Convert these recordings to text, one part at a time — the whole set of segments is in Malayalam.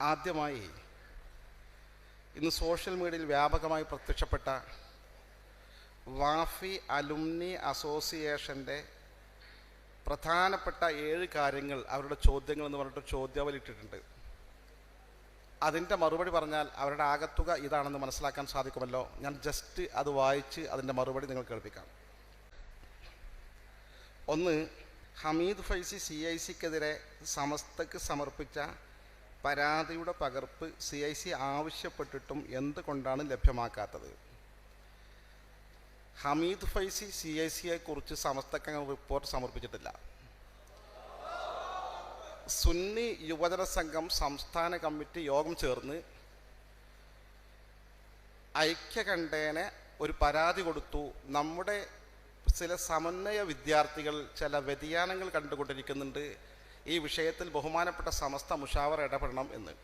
ആദ്യമായി ഇന്ന് സോഷ്യൽ മീഡിയയിൽ വ്യാപകമായി പ്രത്യക്ഷപ്പെട്ട വാഫി അലുമിനി അസോസിയേഷൻ്റെ പ്രധാനപ്പെട്ട 7 കാര്യങ്ങൾ അവരുടെ ചോദ്യങ്ങൾ എന്ന് പറഞ്ഞിട്ട് ചോദ്യാവലി ഇട്ടിട്ടുണ്ട്. അതിൻ്റെ മറുപടി പറഞ്ഞാൽ അവരുടെ ആകത്തുക ഇതാണെന്ന് മനസ്സിലാക്കാൻ സാധിക്കുമല്ലോ. ഞാൻ ജസ്റ്റ് അത് വായിച്ച് അതിൻ്റെ മറുപടി നിങ്ങൾ കേൾപ്പിക്കാം. 1. ഹമീദ് ഫൈസി CIC-ക്കെതിരെ സമസ്തക്ക് സമർപ്പിച്ച പരാതിയുടെ പകർപ്പ് CIC ആവശ്യപ്പെട്ടിട്ടും എന്തുകൊണ്ടാണ് ലഭ്യമാക്കാത്തത്? ഹമീദ് ഫൈസി CIC-യെക്കുറിച്ച് സമസ്തക്ക് റിപ്പോർട്ട് സമർപ്പിച്ചിട്ടില്ല. സുന്നി യുവജന സംഘം സംസ്ഥാന കമ്മിറ്റി യോഗം ചേർന്ന് ഐക്യകണ്ഠേന ഒരു പരാതി കൊടുത്തു. നമ്മുടെ ചില സമന്വയ വിദ്യാർത്ഥികൾ ചില വ്യതിയാനങ്ങൾ കണ്ടുകൊണ്ടിരിക്കുന്നുണ്ട്, ഈ വിഷയത്തിൽ ബഹുമാനപ്പെട്ട സമസ്ത മുഷാവറ ഇടപെടണം എന്ന്.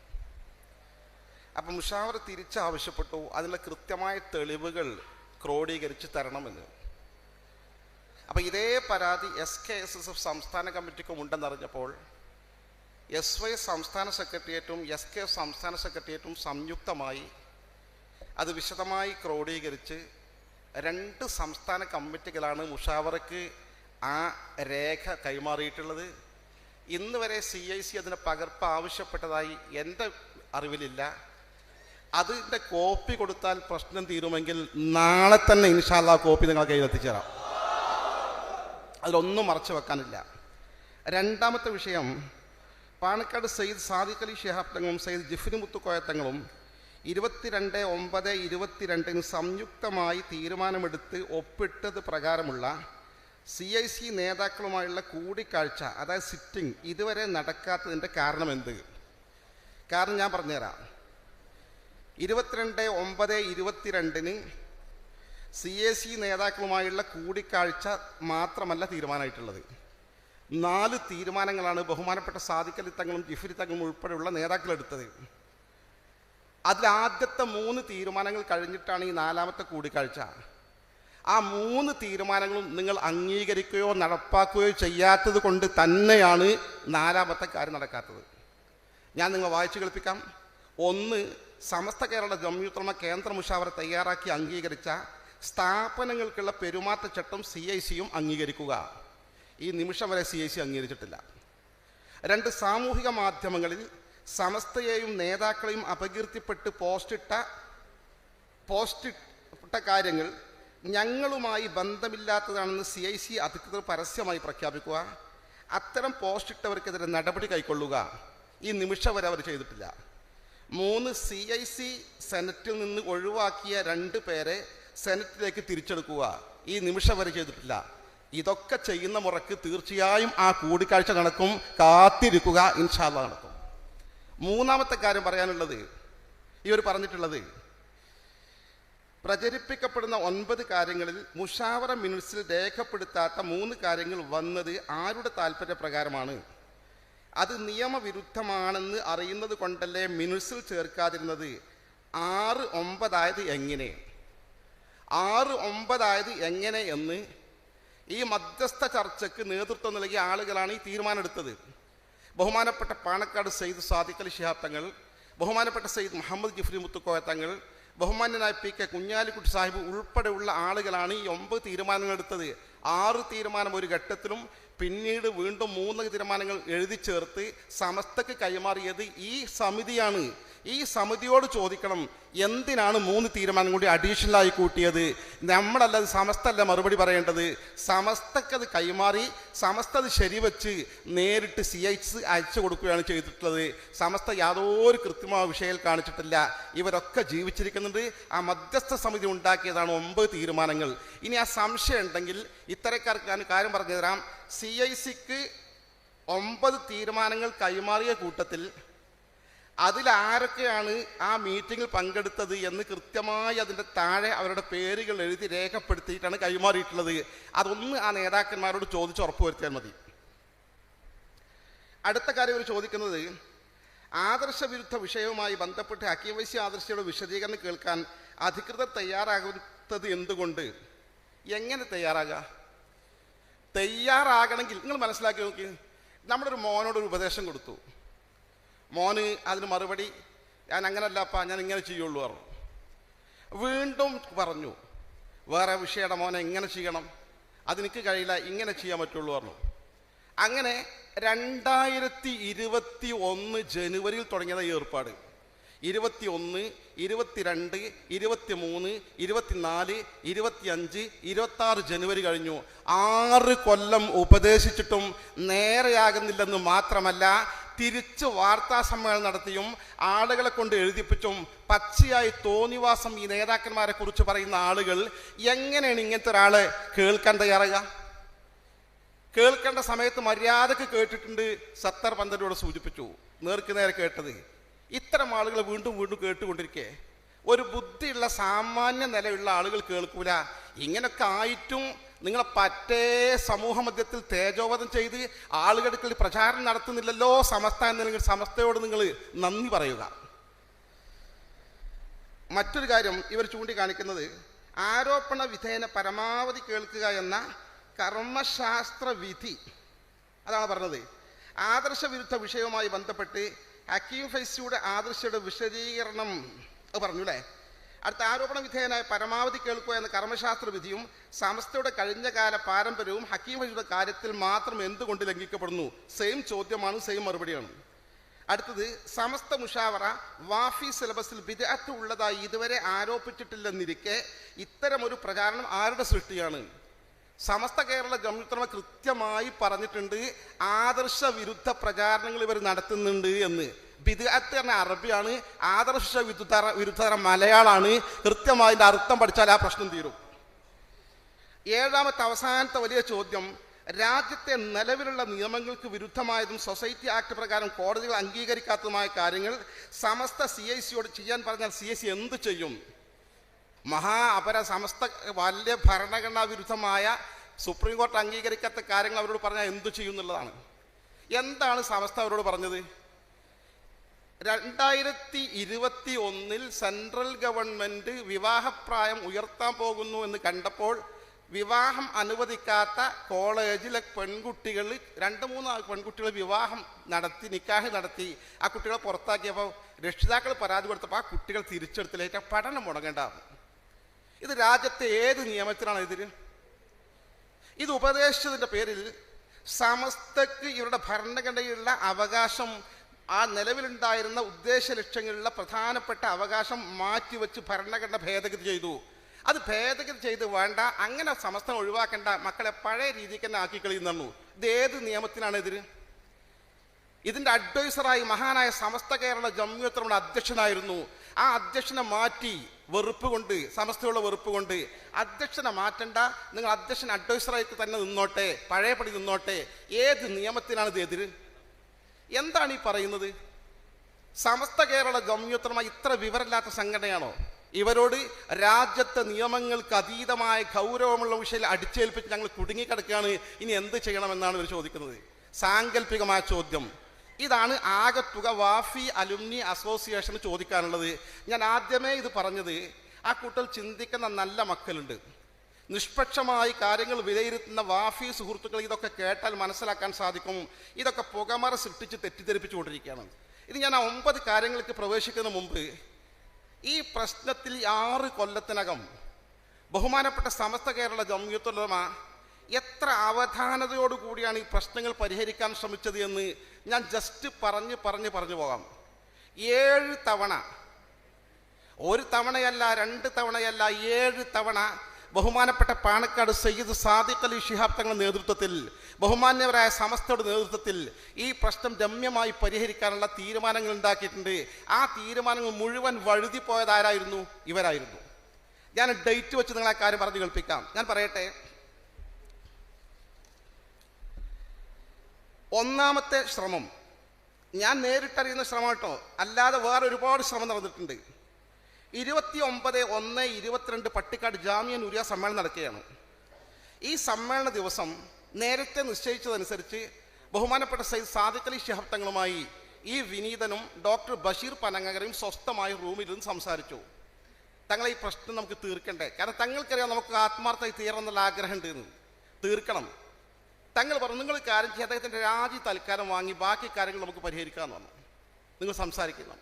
അപ്പം മുഷാവറ തിരിച്ചാവശ്യപ്പെട്ടു അതിനുള്ള കൃത്യമായ തെളിവുകൾ ക്രോഡീകരിച്ച് തരണമെന്ന്. അപ്പം ഇതേ പരാതി SKSSF സംസ്ഥാന കമ്മിറ്റിക്കും ഉണ്ടെന്നറിഞ്ഞപ്പോൾ SY സംസ്ഥാന സെക്രട്ടേറിയറ്റും SKF സംസ്ഥാന സെക്രട്ടേറിയറ്റും സംയുക്തമായി അത് വിശദമായി ക്രോഡീകരിച്ച് 2 സംസ്ഥാന കമ്മിറ്റികളാണ് മുഷാവറയ്ക്ക് ആ രേഖ കൈമാറിയിട്ടുള്ളത്. ഇന്ന് വരെ CIC അതിന് പകർപ്പ് ആവശ്യപ്പെട്ടതായി എൻ്റെ അറിവിലില്ല. അതിൻ്റെ കോപ്പി കൊടുത്താൽ പ്രശ്നം തീരുമെങ്കിൽ നാളെ തന്നെ ഇൻഷാ അല്ലാഹ് കോപ്പി നിങ്ങൾ കയ്യിൽ എത്തിച്ചേരാം. അതിലൊന്നും മറച്ചു വെക്കാനില്ല. രണ്ടാമത്തെ വിഷയം, പാണക്കാട് സയ്യിദ് സാദിഖ് അലി ശിഹാബ് തങ്ങളും സയ്യിദ് ജിഫ്രി മുത്തുക്കോയ തങ്ങളും 22/9/22 സംയുക്തമായി തീരുമാനമെടുത്ത് ഒപ്പിട്ടത് പ്രകാരമുള്ള CIC നേതാക്കളുമായുള്ള കൂടിക്കാഴ്ച, അതായത് സിറ്റിംഗ്, ഇതുവരെ നടക്കാത്തതിൻ്റെ കാരണം എന്ത്? കാരണം ഞാൻ പറഞ്ഞുതരാം. 22/9/22 CIC നേതാക്കളുമായുള്ള കൂടിക്കാഴ്ച മാത്രമല്ല തീരുമാനമായിട്ടുള്ളത്. 4 തീരുമാനങ്ങളാണ് ബഹുമാനപ്പെട്ട സാദിഖ് അലി തങ്ങളും ജിഫ്രി തങ്ങളും ഉൾപ്പെടെയുള്ള നേതാക്കളെടുത്തത്. അതിൽ ആദ്യത്തെ 3 തീരുമാനങ്ങൾ കഴിഞ്ഞിട്ടാണ് ഈ 4ാമത്തെ കൂടിക്കാഴ്ച. ആ 3 തീരുമാനങ്ങളും നിങ്ങൾ അംഗീകരിക്കുകയോ നടപ്പാക്കുകയോ ചെയ്യാത്തത് കൊണ്ട് തന്നെയാണ് 4ാമത്തെ കാര്യം നടക്കാത്തത്. ഞാൻ നിങ്ങൾ വായിച്ചു കേൾപ്പിക്കാം. 1. സമസ്ത കേരള ജംഇയ്യത്തുൽ ഉലമ കേന്ദ്ര മുഷാവറ തയ്യാറാക്കി അംഗീകരിച്ച സ്ഥാപനങ്ങൾക്കുള്ള പെരുമാറ്റച്ചട്ടം CIC-യും അംഗീകരിക്കുക. ഈ നിമിഷം വരെ CIC അംഗീകരിച്ചിട്ടില്ല. 2. സാമൂഹിക മാധ്യമങ്ങളിൽ സമസ്തയെയും നേതാക്കളെയും അപകീർത്തിപ്പെട്ട് പോസ്റ്റിട്ട കാര്യങ്ങൾ ഞങ്ങളുമായി ബന്ധമില്ലാത്തതാണെന്ന് CIC അധികൃതർ പരസ്യമായി പ്രഖ്യാപിക്കുക. അത്തരം പോസ്റ്റിട്ടവർക്കെതിരെ നടപടി കൈക്കൊള്ളുക. ഈ നിമിഷം വരെ അവർ ചെയ്തിട്ടില്ല. 3. CIC സെനറ്റിൽ നിന്ന് ഒഴിവാക്കിയ 2 പേരെ സെനറ്റിലേക്ക് തിരിച്ചെടുക്കുക. ഈ നിമിഷം വരെ ചെയ്തിട്ടില്ല. ഇതൊക്കെ ചെയ്യുന്ന മുറക്ക് തീർച്ചയായും ആ കൂടിക്കാഴ്ച നടക്കും. കാത്തിരിക്കുക, ഇൻഷാ അല്ലാഹ് നടക്കും. 3ാമത്തെ കാര്യം പറയാനുള്ളത്, പറഞ്ഞിട്ടുള്ളത് പ്രചരിപ്പിക്കപ്പെടുന്ന 9 കാര്യങ്ങളിൽ മുഷാവറ മിനിറ്റ്സിൽ രേഖപ്പെടുത്താത്ത 3 കാര്യങ്ങൾ വന്നത് ആരുടെ താല്പര്യപ്രകാരമാണ്? അത് നിയമവിരുദ്ധമാണെന്ന് അറിയുന്നത് കൊണ്ടല്ലേ മിനിറ്റ്സിൽ ചേർക്കാതിരുന്നത്? 6-9 ആയത് എങ്ങനെ? 6-9 ആയത് എങ്ങനെ എന്ന് ഈ മധ്യസ്ഥ ചർച്ചയ്ക്ക് നേതൃത്വം നൽകിയ ആളുകളാണ് ഈ തീരുമാനമെടുത്തത്. ബഹുമാനപ്പെട്ട പാണക്കാട് സയ്യിദ് സാദിഖ് അലി ശിഹാബ് തങ്ങൾ, ബഹുമാനപ്പെട്ട സയ്യിദ് മുഹമ്മദ് ജിഫ്രി മുത്തുക്കോയ തങ്ങൾ, ബഹുമാന്യനായ PK കുഞ്ഞാലിക്കുട്ടി സാഹിബ് ഉൾപ്പെടെയുള്ള ആളുകളാണ് ഈ 9 തീരുമാനങ്ങൾ എടുത്തത്. 6 തീരുമാനം ഒരു ഘട്ടത്തിലും പിന്നീട് വീണ്ടും 3 തീരുമാനങ്ങൾ എഴുതി ചേർത്ത് സമസ്തക്ക് കൈമാറിയത് ഈ സമിതിയാണ്. ഈ സമിതിയോട് ചോദിക്കണം, എന്തിനാണ് 3 തീരുമാനം കൂടി അഡീഷണലായി കൂട്ടിയത്? നമ്മളല്ലത് സമസ്തല്ല മറുപടി പറയേണ്ടത്. സമസ്തക്കത് കൈമാറി സമസ്ത അത് ശരിവെച്ച് നേരിട്ട് CIC അയച്ചു കൊടുക്കുകയാണ് ചെയ്തിട്ടുള്ളത്. സമസ്ത യാതൊരു കൃത്യമായ വിഷയം കാണിച്ചിട്ടില്ല. ഇവരൊക്കെ ജീവിച്ചിരിക്കുന്നുണ്ട്. ആ മധ്യസ്ഥ സമിതി ഉണ്ടാക്കിയതാണ് 9 തീരുമാനങ്ങൾ. ഇനി ആ സംശയം ഉണ്ടെങ്കിൽ ഇത്തരക്കാർക്ക് ഞാൻ കാര്യം പറഞ്ഞു തരാം. CIC-ക്ക് 9 തീരുമാനങ്ങൾ കൈമാറിയ കൂട്ടത്തിൽ അതിലാരൊക്കെയാണ് ആ മീറ്റിങ്ങിൽ പങ്കെടുത്തത് എന്ന് കൃത്യമായി അതിൻ്റെ താഴെ അവരുടെ പേരുകൾ എഴുതി രേഖപ്പെടുത്തിയിട്ടാണ് കൈമാറിയിട്ടുള്ളത്. അതൊന്ന് ആ നേതാക്കന്മാരോട് ചോദിച്ച് ഉറപ്പുവരുത്തിയാൽ മതി. അടുത്ത കാര്യം അവർ ചോദിക്കുന്നത്, ആദർശവിരുദ്ധ വിഷയവുമായി ബന്ധപ്പെട്ട് ഹക്കീം ഫൈസി ആദർശയുടെ വിശദീകരണം കേൾക്കാൻ അധികൃതർ തയ്യാറാകുന്നത് എന്തുകൊണ്ട്? എങ്ങനെ തയ്യാറാകണമെങ്കിൽ നിങ്ങൾ മനസ്സിലാക്കി നോക്കി. നമ്മുടെ ഒരു മോനോടൊരു ഉപദേശം കൊടുത്തു. മോന് അതിന് മറുപടി, ഞാൻ അങ്ങനല്ലപ്പാ, ഞാൻ ഇങ്ങനെ ചെയ്യുള്ളൂ പറഞ്ഞു. വീണ്ടും പറഞ്ഞു, വേറെ വിഷയയുടെ മോനെ ഇങ്ങനെ ചെയ്യണം, അതെനിക്ക് കഴിയില്ല, ഇങ്ങനെ ചെയ്യാൻ പറ്റുള്ളൂ പറഞ്ഞു. അങ്ങനെ 2021 ജനുവരിയിൽ തുടങ്ങിയത് ഈ ഏർപ്പാട്. 21, 22, 23, 24, 25, 26 ജനുവരി കഴിഞ്ഞു. 6 കൊല്ലം ഉപദേശിച്ചിട്ടും നേരെയാകുന്നില്ലെന്ന് മാത്രമല്ല, തിരിച്ച് വാർത്താ സമ്മേളനം നടത്തിയും ആളുകളെ കൊണ്ട് എഴുതിപ്പിച്ചും പച്ചയായി തോന്നിവാസം ഈ നേതാക്കന്മാരെ കുറിച്ച് പറയുന്ന ആളുകൾ എങ്ങനെയാണ് ഇങ്ങനത്തെ ഒരാളെ കേൾക്കാൻ തയ്യാറാകുക? കേൾക്കേണ്ട സമയത്ത് മര്യാദക്ക് കേട്ടിട്ടുണ്ട്. സത്തർ പന്തലൂടെ സൂചിപ്പിച്ചു, നേർക്ക് നേരെ കേട്ടത്. ഇത്തരം ആളുകൾ വീണ്ടും വീണ്ടും കേട്ടുകൊണ്ടിരിക്കേ ഒരു ബുദ്ധിയുള്ള സാമാന്യ നിലയുള്ള ആളുകൾ കേൾക്കൂല. ഇങ്ങനൊക്കെ ആയിട്ടും നിങ്ങളെ പറ്റേ സമൂഹ മധ്യത്തിൽ തേജോവധം ചെയ്ത് ആളുകൾക്ക് പ്രചാരണം നടത്തുന്നില്ലല്ലോ സമസ്ത എന്നെങ്കിൽ സമസ്തയോട് നിങ്ങൾ നന്ദി പറയുക. മറ്റൊരു കാര്യം ഇവർ ചൂണ്ടിക്കാണിക്കുന്നത്, ആരോപണ വിധേയന പരമാവധി കേൾക്കുക എന്ന കർമ്മശാസ്ത്ര വിധി, അതാണ് പറഞ്ഞത്. ആദർശ വിരുദ്ധ വിഷയവുമായി ബന്ധപ്പെട്ട് ഹക്കീം ഫൈസിയുടെ ആദർശയുടെ വിശദീകരണം അത് പറഞ്ഞു അല്ലേ. അടുത്ത ആരോപണ വിധേയനായ പരമാവധി കേൾക്കുക എന്ന കർമ്മശാസ്ത്ര വിധിയും സമസ്തയുടെ കഴിഞ്ഞ കാല പാരമ്പര്യവും ഹക്കീം ഫൈസിയുടെ കാര്യത്തിൽ മാത്രം എന്തുകൊണ്ട് ലംഘിക്കപ്പെടുന്നു? സെയിം ചോദ്യമാണ്, സെയിം മറുപടിയാണ്. അടുത്തത്, സമസ്ത മുഷാവറ വാഫി സിലബസിൽ ബിദ്അത്ത് ഉള്ളതായി ഇതുവരെ ആരോപിച്ചിട്ടില്ലെന്നിരിക്കെ ഇത്തരമൊരു പ്രചാരണം ആരുടെ സൃഷ്ടിയാണ്? സമസ്ത കേരള ജംഇയ്യത്തുൽ കൃത്യമായി പറഞ്ഞിട്ടുണ്ട്, ആദർശ വിരുദ്ധ പ്രചാരണങ്ങൾ ഇവർ നടത്തുന്നുണ്ട് എന്ന്. ബിദ്അത്ത് പറഞ്ഞ അറബിയാണ്, ആദർശ വിരുദ്ധ മലയാളമാണ്. കൃത്യമായി അതിൻ്റെ അർത്ഥം പഠിച്ചാൽ ആ പ്രശ്നം തീരും. ഏഴാമത്തെ അവസാനത്തെ വലിയ ചോദ്യം, രാജ്യത്തെ നിലവിലുള്ള നിയമങ്ങൾക്ക് വിരുദ്ധമായതും സൊസൈറ്റി ആക്ട് പ്രകാരം കോടതികൾ അംഗീകരിക്കാത്തതുമായ കാര്യങ്ങൾ സമസ്ത CIC-യോട് ചെയ്യാൻ പറഞ്ഞാൽ CIC എന്ത് ചെയ്യും? സമസ്ത വലിയ ഭരണഘടനാ വിരുദ്ധമായ സുപ്രീം കോടതി അംഗീകരിക്കാത്ത കാര്യങ്ങൾ അവരോട് പറഞ്ഞാൽ എന്തു ചെയ്യും എന്നുള്ളതാണ്. എന്താണ് സമസ്ത അവരോട് പറഞ്ഞത്? 2021 സെൻട്രൽ ഗവൺമെൻറ് വിവാഹപ്രായം ഉയർത്താൻ പോകുന്നു എന്ന് കണ്ടപ്പോൾ വിവാഹം അനുവദിക്കാത്ത കോളേജിലെ പെൺകുട്ടികൾ 2-3 പെൺകുട്ടികൾ വിവാഹം നടത്തി, നിക്കാഹ് നടത്തി. ആ കുട്ടികളെ പുറത്താക്കിയപ്പോൾ രക്ഷിതാക്കൾ പരാതി കൊടുത്തപ്പോൾ ആ കുട്ടികൾ തിരിച്ചെടുത്തിലേക്ക് പഠനം മുടങ്ങേണ്ടാവും. ഇത് രാജ്യത്തെ ഏത് നിയമത്തിനാണ് എതിര്? ഇത് ഉപദേശിച്ചതിൻ്റെ പേരിൽ സമസ്തക്ക് ഇവരുടെ ഭരണഘടനയിലുള്ള അവകാശം, ആ നിലവിലുണ്ടായിരുന്ന ഉദ്ദേശ ലക്ഷ്യങ്ങളിലുള്ള പ്രധാനപ്പെട്ട അവകാശം മാറ്റിവെച്ച് ഭരണഘടന ഭേദഗതി ചെയ്തു. അത് ഭേദഗതി ചെയ്ത് വേണ്ട, അങ്ങനെ സമസ്ത ഒഴിവാക്കേണ്ട, മക്കളെ പഴയ രീതിക്ക് തന്നെ ആക്കി കളിയുന്നു. ഇത് ഏത് നിയമത്തിനാണ് എതിര്? ഇതിൻ്റെ അഡ്വൈസറായി മഹാനായ സമസ്ത കേരള ജംഇയ്യത്തുൽ അധ്യക്ഷനായിരുന്നു. ആ അധ്യക്ഷനെ മാറ്റി വെറുപ്പ് കൊണ്ട്, സമസ്തയുള്ള വെറുപ്പ് കൊണ്ട് അധ്യക്ഷനെ മാറ്റണ്ട, നിങ്ങൾ അധ്യക്ഷൻ അഡ്വൈസറായിട്ട് തന്നെ നിന്നോട്ടെ, പഴയപടി നിന്നോട്ടെ. ഏത് നിയമത്തിനാണ് ഇത് എതിര്? എന്താണ് ഈ പറയുന്നത്? സമസ്ത കേരള ജംഇയ്യത്തുൽ ഇത്ര വിവരമില്ലാത്ത സംഘടനയാണോ? ഇവരോട് രാജ്യത്തെ നിയമങ്ങൾക്ക് അതീതമായ ഗൗരവമുള്ള വിഷയം അടിച്ചേൽപ്പിച്ച് ഞങ്ങൾ കുടുങ്ങിക്കിടക്കുകയാണ്, ഇനി എന്ത് ചെയ്യണമെന്നാണ് ഇവർ ചോദിക്കുന്നത്. സാങ്കല്പികമായ ചോദ്യം. ഇതാണ് ആകത്തുക വാഫി അലുമിനി അസോസിയേഷന് ചോദിക്കാനുള്ളത്. ഞാൻ ആദ്യമേ ഇത് പറഞ്ഞത്, ആ കൂട്ടൽ ചിന്തിക്കുന്ന നല്ല മക്കളുണ്ട്, നിഷ്പക്ഷമായി കാര്യങ്ങൾ വിലയിരുത്തുന്ന വാഫി സുഹൃത്തുക്കൾ ഇതൊക്കെ കേട്ടാൽ മനസ്സിലാക്കാൻ സാധിക്കും. ഇതൊക്കെ പുകമറ സൃഷ്ടിച്ച് തെറ്റിദ്ധരിപ്പിച്ചുകൊണ്ടിരിക്കുകയാണ്. ഇത് ഞാൻ 9 കാര്യങ്ങൾക്ക് പ്രവേശിക്കുന്നതിന് മുമ്പ്, ഈ പ്രശ്നത്തിൽ 6 കൊല്ലത്തിനകം ബഹുമാനപ്പെട്ട സമസ്ത കേരള ജംഇയ്യത്തുൽ ഉലമ എത്ര അവധാനതയോടുകൂടിയാണ് ഈ പ്രശ്നങ്ങൾ പരിഹരിക്കാൻ ശ്രമിച്ചത് എന്ന് ഞാൻ ജസ്റ്റ് പറഞ്ഞു പോകാം. 7 തവണ, 1 തവണയല്ല 2 തവണയല്ല 7 തവണ ബഹുമാനപ്പെട്ട പാണക്കാട് സയ്യിദ് സാദിഖ് അലി ശിഹാബ് തങ്ങളുടെ നേതൃത്വത്തിൽ, ബഹുമാന്യവരായ സമസ്തയുടെ നേതൃത്വത്തിൽ ഈ പ്രശ്നം രമ്യമായി പരിഹരിക്കാനുള്ള തീരുമാനങ്ങൾ ഉണ്ടാക്കിയിട്ടുണ്ട്. ആ തീരുമാനങ്ങൾ മുഴുവൻ വഴുതി പോയതാരായിരുന്നു? ഇവരായിരുന്നു. ഞാൻ ഡേറ്റ് വെച്ച് നിങ്ങളെ കാര്യം പറഞ്ഞു കേൾപ്പിക്കാം. ഞാൻ പറയട്ടെ, 1ാമത്തെ ശ്രമം, ഞാൻ നേരിട്ടറിയുന്ന ശ്രമം കേട്ടോ, അല്ലാതെ വേറെ ഒരുപാട് ശ്രമം നടന്നിട്ടുണ്ട്. 29/1/22 പട്ടിക്കാട് ജാമിയ നൂരിയ സമ്മേളനം നടക്കുകയാണ്. ഈ സമ്മേളന ദിവസം നേരത്തെ നിശ്ചയിച്ചതനുസരിച്ച് ബഹുമാനപ്പെട്ട സയ്യിദ് സാദിഖ് അലി ശിഹാബ് തങ്ങളുമായി ഈ വിനീതനും ഡോക്ടർ ബഷീർ പനങ്ങരയും സ്വസ്ഥമായ റൂമിലിരുന്ന് സംസാരിച്ചു. തങ്ങളെ ഈ പ്രശ്നം നമുക്ക് തീർക്കണ്ടേ, കാരണം തങ്ങൾക്കറിയാം നമുക്ക് ആത്മാർത്ഥമായി തീരണം എന്നുള്ള ആഗ്രഹമുണ്ട് എന്ന്, തീർക്കണം. തങ്ങൾ പറഞ്ഞു, നിങ്ങൾ കാര്യം ചെയ്ത് അദ്ദേഹത്തിൻ്റെ രാജി തൽക്കാലം വാങ്ങി ബാക്കി കാര്യങ്ങൾ നമുക്ക് പരിഹരിക്കാമെന്ന് പറഞ്ഞു. നിങ്ങൾ സംസാരിക്കുന്നു.